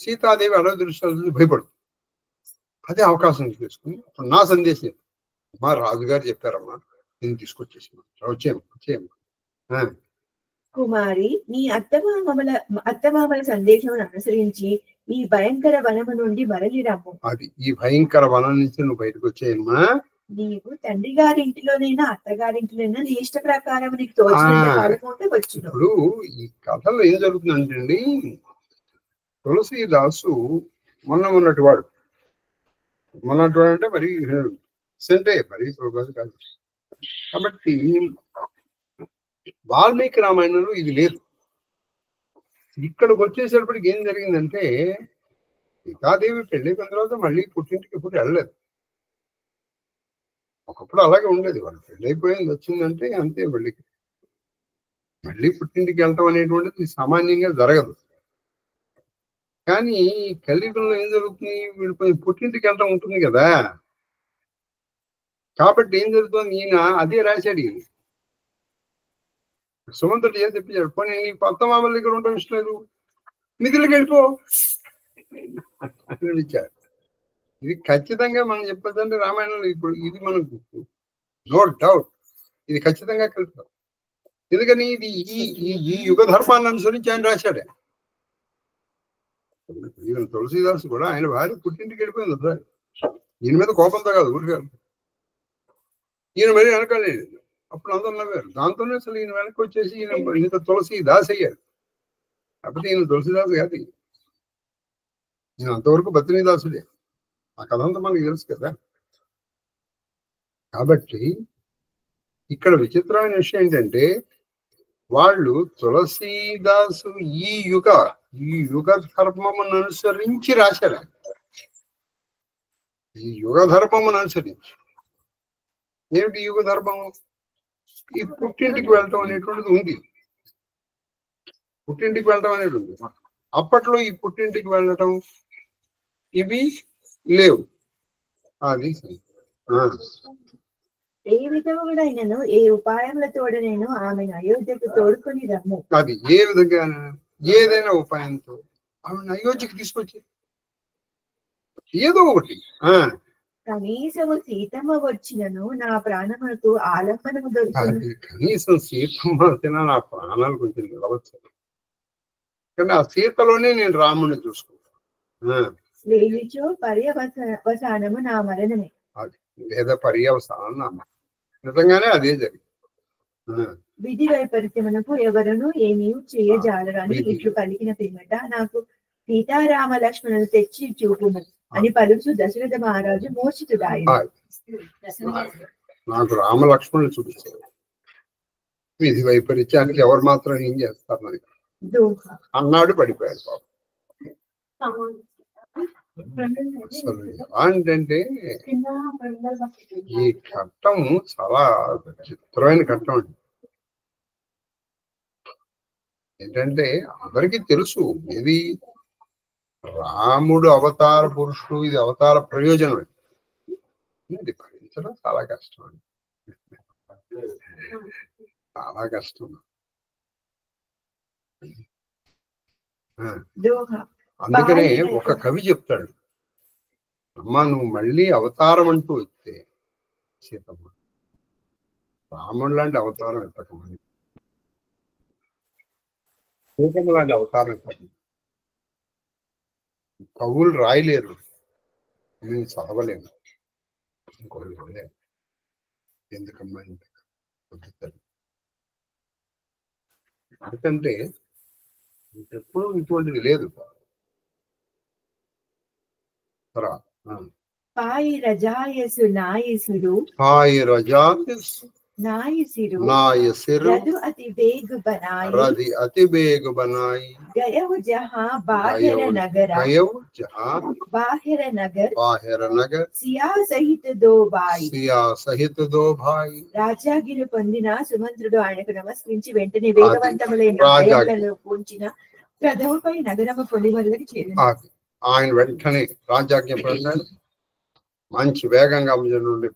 సీతాదేవి అడవి దృశ్యాలు భయపడు, అదే అవకాశం తీసుకుని నా సందేశం మా రాజుగారు చెప్పారమ్మా, నేను తీసుకొచ్చేసాను, వచ్చేయమ్మా. కుమారి, నీ అత్తమామల సందేశం అనుసరించి ఈ భయంకర వనము నుండి మరలి రమ్ము. అది ఈ భయంకర వనం నుంచి నువ్వు బయటకు వచ్చేయమ్మా. నీవు తండ్రి గారింటిలోనైనా అత్తగారింటిలోనైనా నీ ఇష్ట ప్రకారం నీకు తోచినట్టు వచ్చు. ఇప్పుడు ఈ కథలో ఏం జరుగుతుందంటే, తులసీదాసు మొన్నటి వాడు అంటే మరి సెంటే మరి కాదు. కాబట్టి వాల్మీకి రామాయణంలో ఇది లేదు. ఇక్కడికి వచ్చేసేటప్పటికి ఏం జరిగిందంటే, సీతాదేవి పెళ్ళైపోయిన తర్వాత మళ్ళీ పుట్టింటికి ఇప్పుడు వెళ్ళలేదు. ఒకప్పుడు అలాగే ఉండేది, వాళ్ళు పెళ్ళైపోయింది వచ్చిందంటే అంతే. మళ్ళీ మళ్ళీ పుట్టింటికి వెళ్ళటం అనేటువంటిది సామాన్యంగా జరగదు. కానీ కలియుగంలో ఏం జరుగుతుంది, వీడు కొంచెం పుట్టింటికి వెళ్ళటం ఉంటుంది కదా, కాబట్టి ఏం జరుగుతుంది, ఈయన అదే రాశాడు. ఈయన సుమంతుడు ఏం చెప్పించాడు, పోనీ నీకు కొత్త మామల దగ్గర ఉండడం ఇష్టం లేదు, నిధులకు వెళ్ళిపో అనిపించారు. ఇది ఖచ్చితంగా మనం చెప్పదంటే రామాయణంలో ఇప్పుడు ఇది మనకు నో డౌట్ ఇది ఖచ్చితంగా కలుపుతాం. ఎందుకని ఇది ఈ యుగ ధర్మాన్ని అనుసరించి ఆయన రాశాడే. ఈవెన్ తులసీదాసు కూడా ఆయన భార్య పుట్టింటికి వెళ్ళిపోయింది సార్, ఈయన మీద కోపంతో కాదు, ఊరికాదు. ఈయన మరీ వెనకాలేదు, అప్పుడు అందరూ నవ్వారు. దాంతోనే అసలు ఈయన వెనక్కి వచ్చేసి ఈయన ఇంత తులసీదాస్ అయ్యారు. కాకపోతే ఈయన తులసీదాసు కాదు, ఈయన అంతవరకు బద్రీదాసుడే. ఆ కథ అంతా మనకి తెలుసు కదా. కాబట్టి ఇక్కడ విచిత్రమైన విషయం ఏంటంటే, వాళ్ళు తులసీదాసు ఈ యుగ ధర్మమును అనుసరించి రాశారు. ఈ యుగ ధర్మమును అనుసరించి ఏమిటి యుగ ధర్మము? ఈ పుట్టింటికి వెళ్ళటం అనేటువంటిది ఉంది. పుట్టింటికి వెళ్ళటం అనేది ఉంది. అప్పట్లో ఈ పుట్టింటికి వెళ్ళటం ఇవి లేవు. అది ఏ విధముగా అయినను ఏ ఉపాయములతోడ నేను ఆమెను అయోధ్యకు తోడుకొని రమ్ము. అది ఏ విధంగా ఏదైనా ఉపాయంతో ఆమెను అయోధ్యకి తీసుకొచ్చి ఏదో ఒకటి కనీసము సీతమ్మ వచ్చినను నా ప్రాణములకు ఆలంబనము దొరుకుతుంది. కనీసం సీతమ్మ వచ్చినా నా ప్రాణాలు కొంచెం నిలవచ్చు. కానీ ఆ సీతలోనే నేను రాముడిని చూసుకుంటాను. లేనిచో పర్యవసానము నా మరణమే. అది లేదా పర్యవసానం నా మరణం. నిజంగానే అదే జరిగింది. విధి వైపరీత్యమునకు ఎవరును ఏమీ చేయజాలరు అని ఇట్లు పలికిన పిమ్మట నాకు సీతారామ లక్ష్మణులు తెచ్చి చూపును అని పలుచు దశరథ మహారాజు మూర్ఛితుడాయెను. నాకు రామ లక్ష్మణులు చూపించారు. విధి వైపరీత్యానికి ఎవరు మాత్రం ఏం చేస్తారు మరి అన్నాడు, పడిపోయాడు పాపం. అసలు ఏంటంటే ఈ ఘట్టం చాలా చిత్రమైన ఘట్టం అండి. ఏంటంటే అందరికీ తెలుసు ఇది రాముడు అవతార పురుషుడు, ఇది అవతార ప్రయోజనం. ఇది భరించడం చాలా కష్టం అండి, చాలా కష్టం. అందుకనే ఒక కవి చెప్తాడు, అమ్మా నువ్వు మళ్ళీ అవతారం అంటూ వస్తే సీతమ్మ రాముడు లాంటి అవతారం ఎత్తకమని, సీతమ్మ లాంటి అవతారం ఎత్తకమని. కవులు రాయలేరు, నేను చదవలేను, ఇంకోటి ఎందుకమ్మా ఎందుకంటే ఎప్పుడు ఇటువంటిది లేదు. పాయి రజాయసు నాయసుడు रधु अति बेग बनाई गयउ जहां बाहिर नगर सिया सहित दो भाई రాజాగిరి పొందిన సుమంత్రుడు ఆయనకు నమస్కరించి వెంటనే వేగవంతములైన ఆయుధాలను పూంచిన రథముపై నగరము పొలిమరులకు చేరింది. ఆయన వెంటనే రాజాజ్ఞ పొందాడు. మంచి వేగంగా నుండి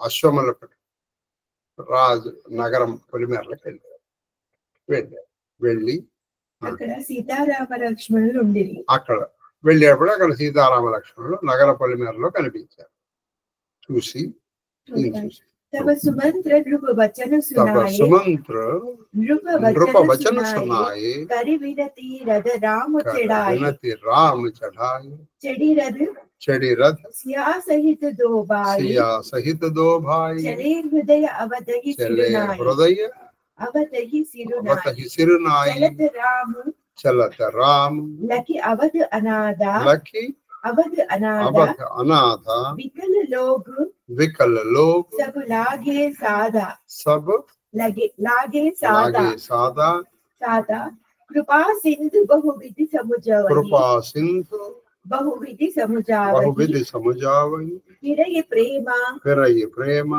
అశ్వముల రాజు నగరం పొలిమేరలకు వెళ్ళి అక్కడ సీతారామ లక్ష్మణులు ఉండేవి. అక్కడ వెళ్ళేప్పుడు అక్కడ సీతారామ లక్ష్మణులు నగర పొలిమేరలో కనిపించారు. చూసి तब सुमंत्र नृप वचन सुनाए करि विनती रथ राम चढ़ाए चढ़ी रथ सिया सहित दो भाई चले हृदय अवधहि सिरुनाई चलत राम लखी अवध अनादा विकल लोग सब लागे सादा कृपा सिंधु बहुविधि समुझावहि हिरय प्रेमा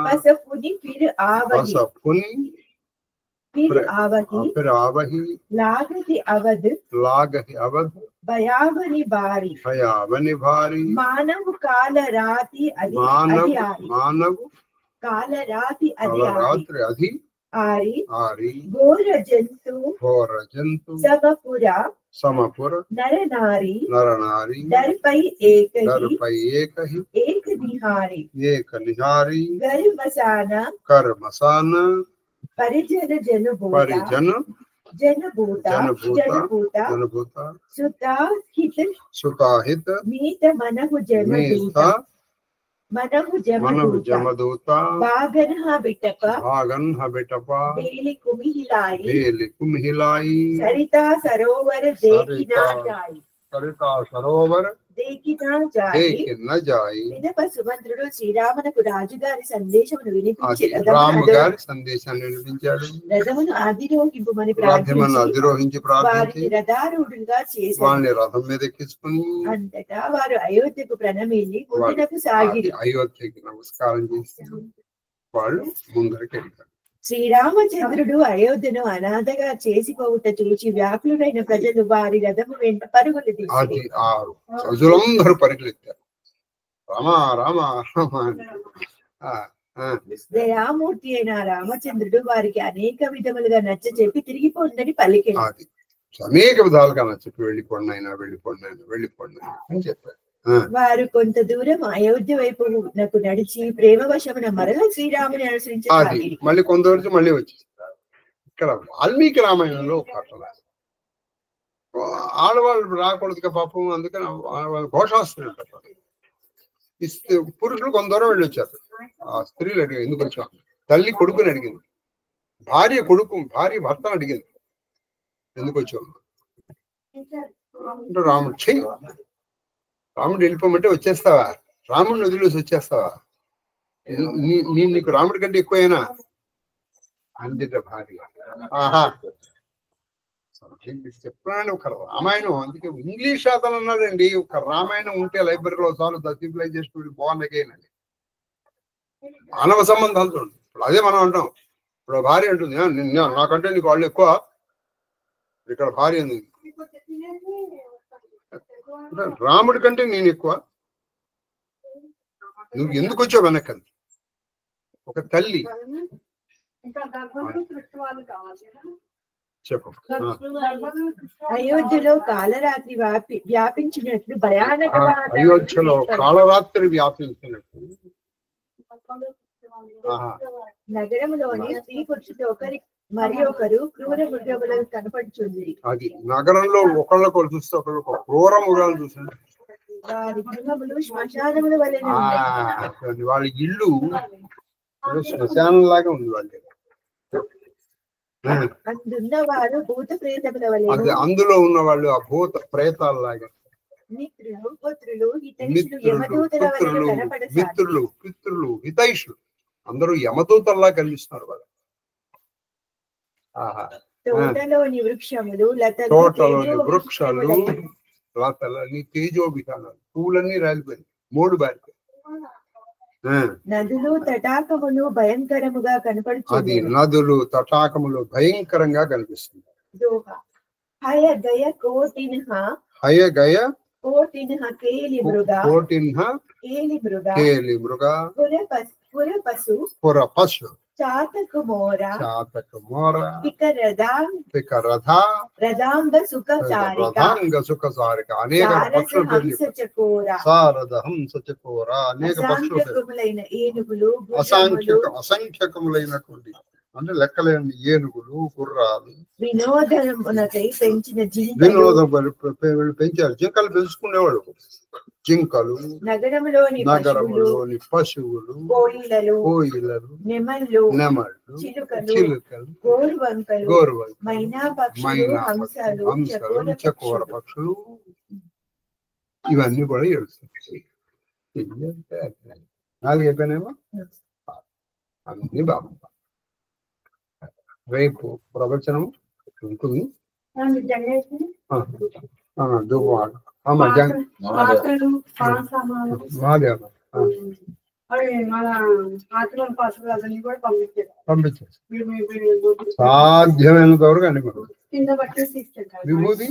बस पुनि फिर आवहि फिर आवहि फिर आवहि लागति अवध लागहि अवध भयावनि बारी भयावनि भारी मानव काल राति अधि मानव अधि मानव काल राति अधि रात्रि अधि आरी आरी घोर जंतु समपुरा नर नारी दर पै एक एक निहारी घर मसाना कर मसान परिजन जनभूता सुताहित मीत मनहु जमदूता भागन बिटप बेली कुमिहिलाई सरिता सरोवर देखिना जाई పిదప సుమంత్రుడు శ్రీరామునకు రాజుగారి సందేశమును వినిపించి సందేశాన్ని వినిపించాడు. రథమును అధిరోహింపుమని అధిరోహించి ప్రార్థించి రథారూఢులుగా చేసి వాళ్ళని రథం మీద ఎక్కించుకుని అంతటా వారు అయోధ్యకు ప్రణమిల్లి ముందుకు సాగిరి. అయోధ్యకి నమస్కారం చేసి వాళ్ళు ముందరికి వెళ్తారు. శ్రీరామచంద్రుడు అయోధ్యను అనాథగా చేసిపోవుట చూచి వ్యాకులుడైన ప్రజలు వారి రథము వెంట పరుగులు తీసి ప్రజలందరూ పరుగులెత్తారు. రామా రామా రామా దయామూర్తి అయిన రామచంద్రుడు వారికి అనేక విధములుగా నచ్చ చెప్పి తిరిగిపోందని పలికింది. అనేక విధాలుగా నచ్చ వెళ్ళిపోండి అని చెప్పారు. వారు కొంత దూరం అయోధ్య వైపు నాకు నడిచి ప్రేమవశమున మరలా శ్రీరాముని అనుసరించి మళ్ళీ కొంత వరకు మళ్ళీ వచ్చేస్తారు. ఇక్కడ వాల్మీకి రామాయణంలో కట్టల ఆడవాళ్ళు రాకూడదుగా పాపం, అందుకని ఘోషాస్త్రులు పెట్టారు. పురుషులు కొంత దూరం వెళ్ళి వచ్చారు. ఆ స్త్రీలు అడిగారు ఎందుకు వచ్చాం, తల్లి కొడుకుని అడిగింది, భార్య భర్తను అడిగింది ఎందుకు వచ్చావు అంటే రాముడు చెయ్యి, రాముడు వెళ్ళిపోమంటే వచ్చేస్తావా, రాముడిని వదిలేసి వచ్చేస్తావా, నీకు రాముడి కంటే ఎక్కువైనా అందిట భార్య. ఆహా చెప్పాను ఒక రామాయణం, అందుకే ఇంగ్లీష్ అతను అన్నాడండి, ఒక రామాయణం ఉంటే లైబ్రరీలో చాలు సివిలైజేషన్ బాగుండగేనండి. మానవ సంబంధాలతో ఇప్పుడు అదే మనం అంటాం. ఇప్పుడు భార్య అంటుంది నాకంటే నీకు వాళ్ళు ఎక్కువ, ఇక్కడ భార్య ఉంది రాముడి కంటే నేను ఎక్కువ, నువ్వు ఎందుకు వచ్చావు వెనక్కి. ఒక తల్లి చెప్పు. అయోధ్యలో కాలరాత్రి వ్యాపించినట్లు భయానక అయోధ్యలో కాలరాత్రి వ్యాపించినట్లు నగరంలోని స్త్రీ పురుషులు ఒకరి మరి ఒకరు క్రూర మృగములను కనపడుచుంది. అది నగరంలో ఒకళ్ళొకరు చూస్తే ఒకళ్ళు క్రూర మృగాలు చూసింది. వారి గృహములు శ్మశానముల వలె వాళ్ళ ఇల్లు శ్మశానం లాగా ఉంది. వాళ్ళు అందున్న వారు భూత ప్రేతముల వలె, అందులో ఉన్న వాళ్ళు ఆ భూత ప్రేతాలలాగా. మిత్రులు పుత్రులు పితృలు హితైషులు అందరూ యమదూతల్లా కనిపిస్తున్నారు వాళ్ళు. తోటలోని వృక్షాలు లతలన్నీ తేజోభిధానాలు, పూలన్నీ రాలిపోయింది, మూడు బారిపోయి. నదులు తటాకములు భయంకరముగా కనపడుతుంది. అది నదులు తటాకములు భయంకరంగా కనిపిస్తుంది. హయ గయ కోటిన్హ కేలి మృగ పుర పశు చాతకు మోర రథాంగ సుఖ సారిక అనేక పక్షులు, సారథ హంస చకోర అనేక పక్షులు, ఏనుగులు అసంఖ్యకములైనటువంటి అంటే లెక్కలేని ఏనుగులు, గుర్రాలు, వినోదమునకై పెంచిన పెంచారు. జింకలు పెంచుకునేవాడు, జింకలు, నగరంలోని పశువులు, కోయిలలు, నెమళ్ళు, చిలుకలు, గోరువంకలు, మైనా హంసలు, చకోర పక్షులు, ఇవన్నీ కూడా ఏడుస్తాయి. నాలుగు అయిపోయినామో అన్ని బాగుంది. రేపు ప్రవచనం ఉంటుంది. మన ఆచరణ పాత్రలు అవన్నీ కూడా పంపించేసి సాధ్యమైనంత వరకు అన్ని కింద బట్టి తీసుకెళ్తారు. విభూతి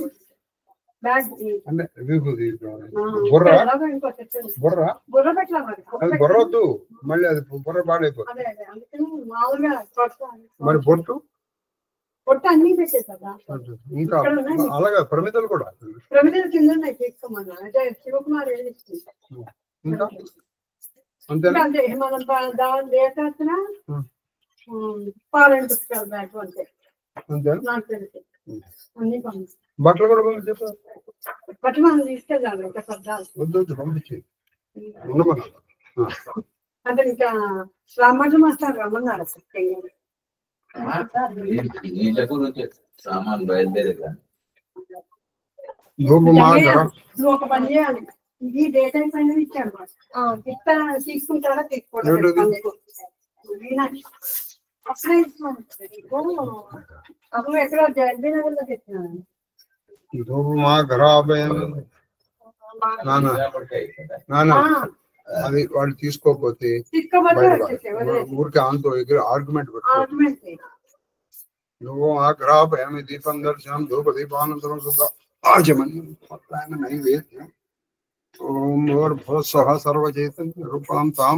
బ్యాగ్ అంటే విభూతి బుర్ర బుర్ర బుర్ర పెట్టాలి మరి. అది బుర్ర వద్దు, మళ్ళీ అది బుర్ర పాడైపోతుంది. అదే అదే అందుకని మామూలుగా మరి బొట్టు పొట్ట అన్ని పెట్టేదా ఇంకా అలాగే ప్రమిదలు కూడా ప్రమిదల కింద ఉన్నాయి తీసుకోమన్నా. అంటే శివకుమార్ ఏం ఇస్తుంది ఇంకా అంతేనా? అంతే మనం దాని దేశాసిన పాలన పుస్తకాలు బ్యాగ్ అంతే అంతేనా? నాకు తెలిసి అన్ని పంపిస్తాం. బట్టలు కూడా పంపించే బట్టి మనం తీసుకెళ్ళాలి ఇంకా పద్దాలు వద్దు వద్దు పంపించి ఉండమన్నా. అంటే ఇంకా రామరాజు మాస్టర్ రమ్మన్నారు సామాన్ బయలుదేరే నువ్వు ఒక పని చేయాలి. ఇది డేట్ అయిపోయిన ఇచ్చాను ఇస్తా తీసుకుంటారా తీసుకోవడం అప్పుడు ఎక్కడ జల్దీ నగర్ లో తెచ్చినాను. అది వాళ్ళు తీసుకోకపోతే ఊరికి ఆంతో ఆర్గ్యుమెంట్ పెట్టు. నువ్వు ఆ గ్రహాభయామి దీపం దర్శనం ధూప దీపానంతరం శుద్ధ ఆచమన్యం నైవేద్యం ఓం భూర్భువస్సః సర్వచైతన్య రూపాం తాం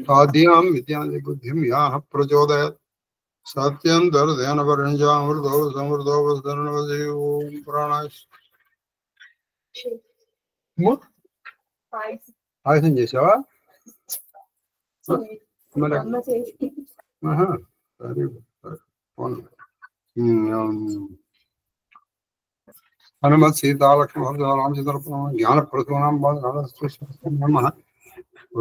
సాధ్యాం విద్యాం బుద్ధిం యాః ప్రచోదయాత్ సత్యం దర్శన పరిణజామృతో సమృద్ధో వదనవసి ఓం ప్రాణాయ ఆయుధం చేసావా? హనుమత్ సీతాలక్ష్మణ రామచంద్ర జ్ఞాన ప్రసూనాం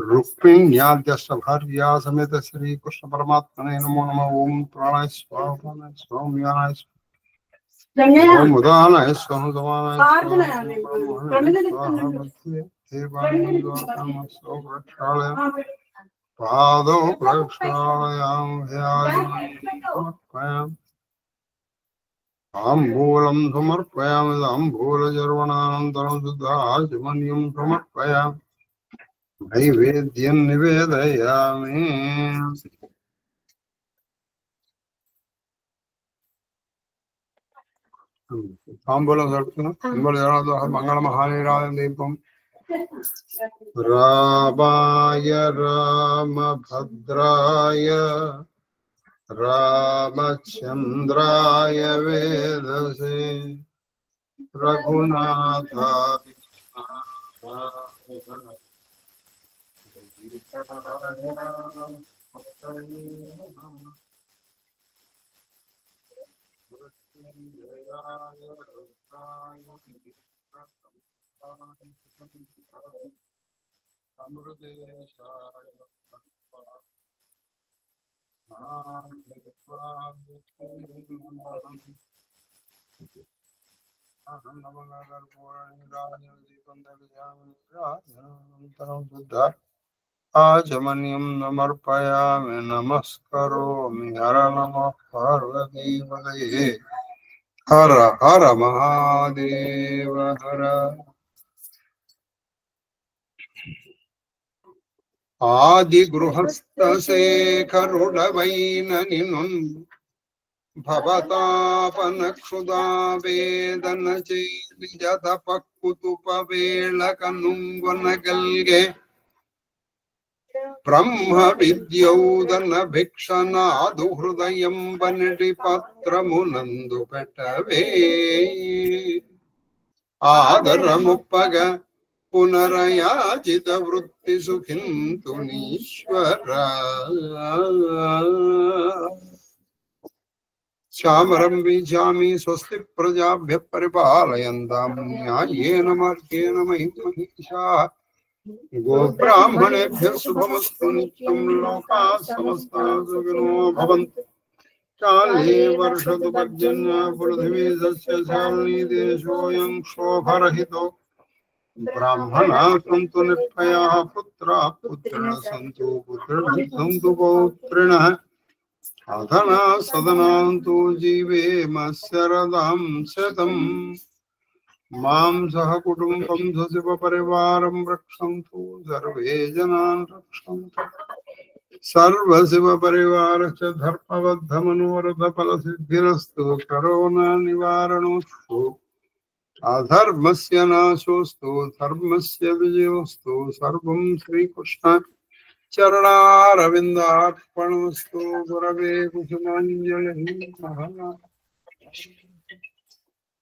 రుక్మిణ్యాద్యష్ట భార్యా సమేత శ్రీకృష్ణ పరమాత్మనే నమో నమః. ఓం ప్రాణాయ స్వాహ ప్రాణాయ స్వాహ వ్యానాయ ఓం ఉదానాయ స్వాహ సమానాయ పాదో ప్రక్షాళయాం తాంబూలం సమర్పయామి తాంబూలచర్వణానంతరం శుద్ధాచమన్యం సమర్పయామి నైవేద్యం నివేదయామి. తాంబూలం జరుపుతున్నాం. మంగళ మహానీరాజం దీపం రామాయ రామభద్రాయ రామచంద్రాయ వేదసే రఘునాథాయ ఆచమన్యం సమర్పయామి నమస్కరోమి హర నమః పార్వతీపతయే హర హర మహాదేవ హర. ఆది గృహస్థ శేఖరుడవైన నిను భవతాపన క్షుదా వేదన చేత పక్కుతుప వేళక నుంగొనగల్గే బ్రహ్మ విద్యౌదన భిక్షనాదు హృదయం బనటి పత్రమునందు పెట్టవే ఆదరముప్పగ పునరయాచిత వృత్తి సుఖింతు నీశ్వర. శ్యామరం వీజామి స్వస్తి ప్రజాభ్య పరిపాలయంతాం న్యాయేన మార్గేణ మహిమనీషాః గోబ్రాహ్మణేభ్యః శుభమస్తు నిత్యం లోకాః సమస్తాః సుఖినో భవంతు. కాలే వర్షతు పర్జన్య పృథివీ సస్యశాలినీ దేశోऽयं శోభరహితో బ్రాహ్మణాः సంతు నిర్భయాः పుత్రాः పుత్రిణः సంతు పుత్రిణः సంతు పౌత్రిణः అధనా సదనాంతు జీవేమ శరదాం శతం. మాం సహ కుటుంబం సశివ పరివారం రక్షంతు సర్వే జనాన్ రక్షంతు సర్వశివ పరివార ధర్మబద్ధ మనోరథ ఫల సిద్ధిరస్తు కరోనా నివారణోస్తు అధర్మస్య నాశోస్తు ధర్మస్య విజయోస్తు సర్వం శ్రీకృష్ణ చరణారవిందార్పణమస్తు గురవే కుసుమాంజలి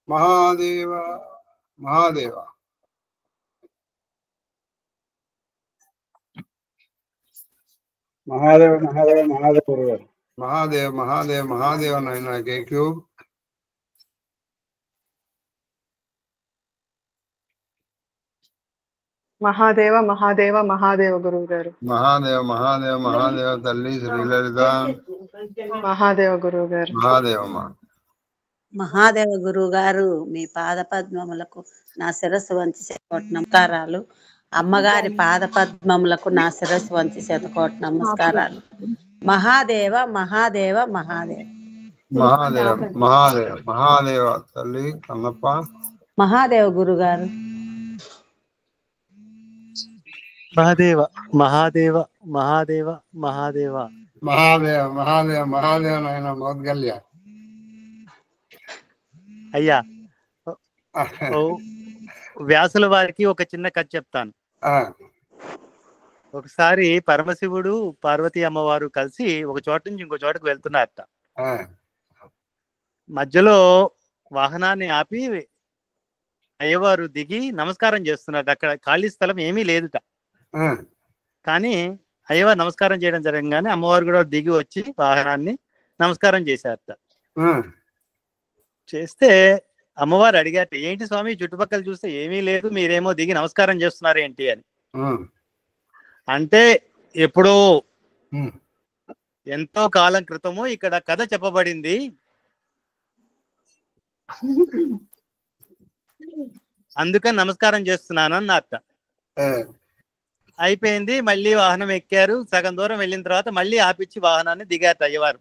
మహాదేవ మహాదేవ మహాదేవ మహాదేవ మహాదేవ గురుగారు. మహాదేవ్ మహాదేవ్ మహాదేవ నాయన కేక్యూ మహాదేవ మహాదేవ మహాదేవ గురువు గారు. మహాదేవ మహాదేవ మహాదేవ తల్లి శ్రీలలిత మహాదేవ గురువు గారు. మహాదేవమ్మ మహాదేవ గురువు గారు మీ పాద పద్మములకు నా శిరస్సు వంచి శతకోటి నమస్కారాలు. అమ్మగారి పాద పద్మములకు నా శిరస్సు వంచి శతకోటి నమస్కారాలు. మహాదేవ మహాదేవ మహాదేవ మహాదేవ మహాదేవ మహాదేవ తల్లి కన్నప్ప మహాదేవ గురుగారు. మహాదేవ మహాదేవ మహాదేవ మహాదేవ మహాదేవ మహాదేవ మహాదేవ నాయన మౌద్గల్య అయ్యా వ్యాసుల వారికి ఒక చిన్న కథ చెప్తాను. ఒకసారి పరమశివుడు పార్వతీ అమ్మవారు కలిసి ఒక చోట నుంచి ఇంకో చోటకు వెళ్తున్నారట. మధ్యలో వాహనాన్ని ఆపి అయ్యవారు దిగి నమస్కారం చేస్తున్నట్టు. అక్కడ ఖాళీ స్థలం ఏమీ లేదుట. కానీ అయ్యవారు నమస్కారం చేయడం జరగగానే అమ్మవారు కూడా దిగి వచ్చి వాహనాన్ని నమస్కారం చేశారట. చేస్తే అమ్మవారు అడిగారట, ఏంటి స్వామి చుట్టుపక్కల చూస్తే ఏమీ లేదు, మీరేమో దిగి నమస్కారం చేస్తున్నారు ఏంటి అని. అంటే ఎప్పుడో ఎంతో కాలం క్రితము ఇక్కడ కథ చెప్పబడింది. అందుకని నమస్కారం చేస్తున్నాను అన్నట్ట. అయిపోయింది. మళ్ళీ వాహనం ఎక్కారు. సగం దూరం వెళ్ళిన తర్వాత మళ్ళీ ఆపిచ్చి వాహనాన్ని దిగారు అయ్యవారు.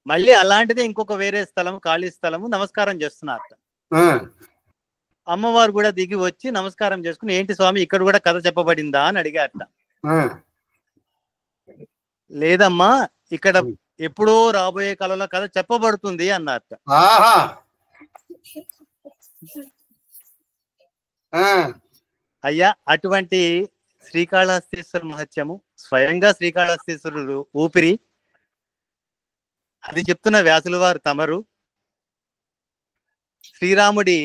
మళ్ళీ అలాంటిదే ఇంకొక వేరే స్థలం, ఖాళీ స్థలము నమస్కారం చేస్తున్నారట. అమ్మవారు కూడా దిగి వచ్చి నమస్కారం చేసుకుని, ఏంటి స్వామి ఇక్కడ కూడా కథ చెప్పబడిందా అని అడిగారట. లేదమ్మా, ఇక్కడ ఎప్పుడో రాబోయే కాలంలో కథ చెప్పబడుతుంది అన్నారట. అయ్యా, అటువంటి శ్రీకాళహస్తీశ్వర మహత్యము స్వయంగా శ్రీకాళహస్తీశ్వరుడు ఊపిరి, అది చెప్తున్న వ్యాసుల వారు తమరు. శ్రీరాముడి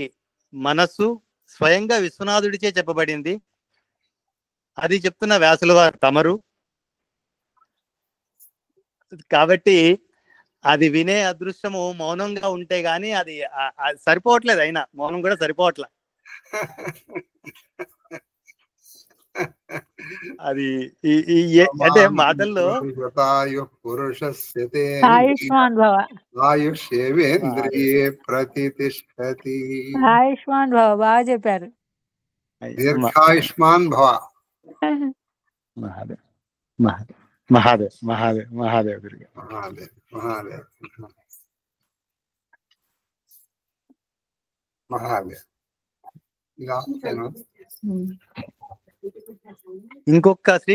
మనస్సు స్వయంగా విశ్వనాథుడిచే చెప్పబడింది, అది చెప్తున్న వ్యాసుల వారు తమరు. కాబట్టి అది వినే అదృష్టము మౌనంగా ఉంటే గాని అది సరిపోవట్లేదు. అయినా మౌనం కూడా సరిపోవట్లే. అది అంటే మాటల్లో ఆయుష్మాన్ భవ ఆయుష్యేంద్రియే ప్రతిష్ఠతి. ఆయుష్మాన్ భవ బాగా చెప్పారు. దీర్ఘాయుష్మాన్ భవ. మహాదేవ్ మహాదేవ్ మహాదేవ్ మహాదేవ్ మహాదేవ్ గురుగారు. మహాదేవ్ మహాదేవ్ మహాదేవ్. ఇంకొక శ్రీ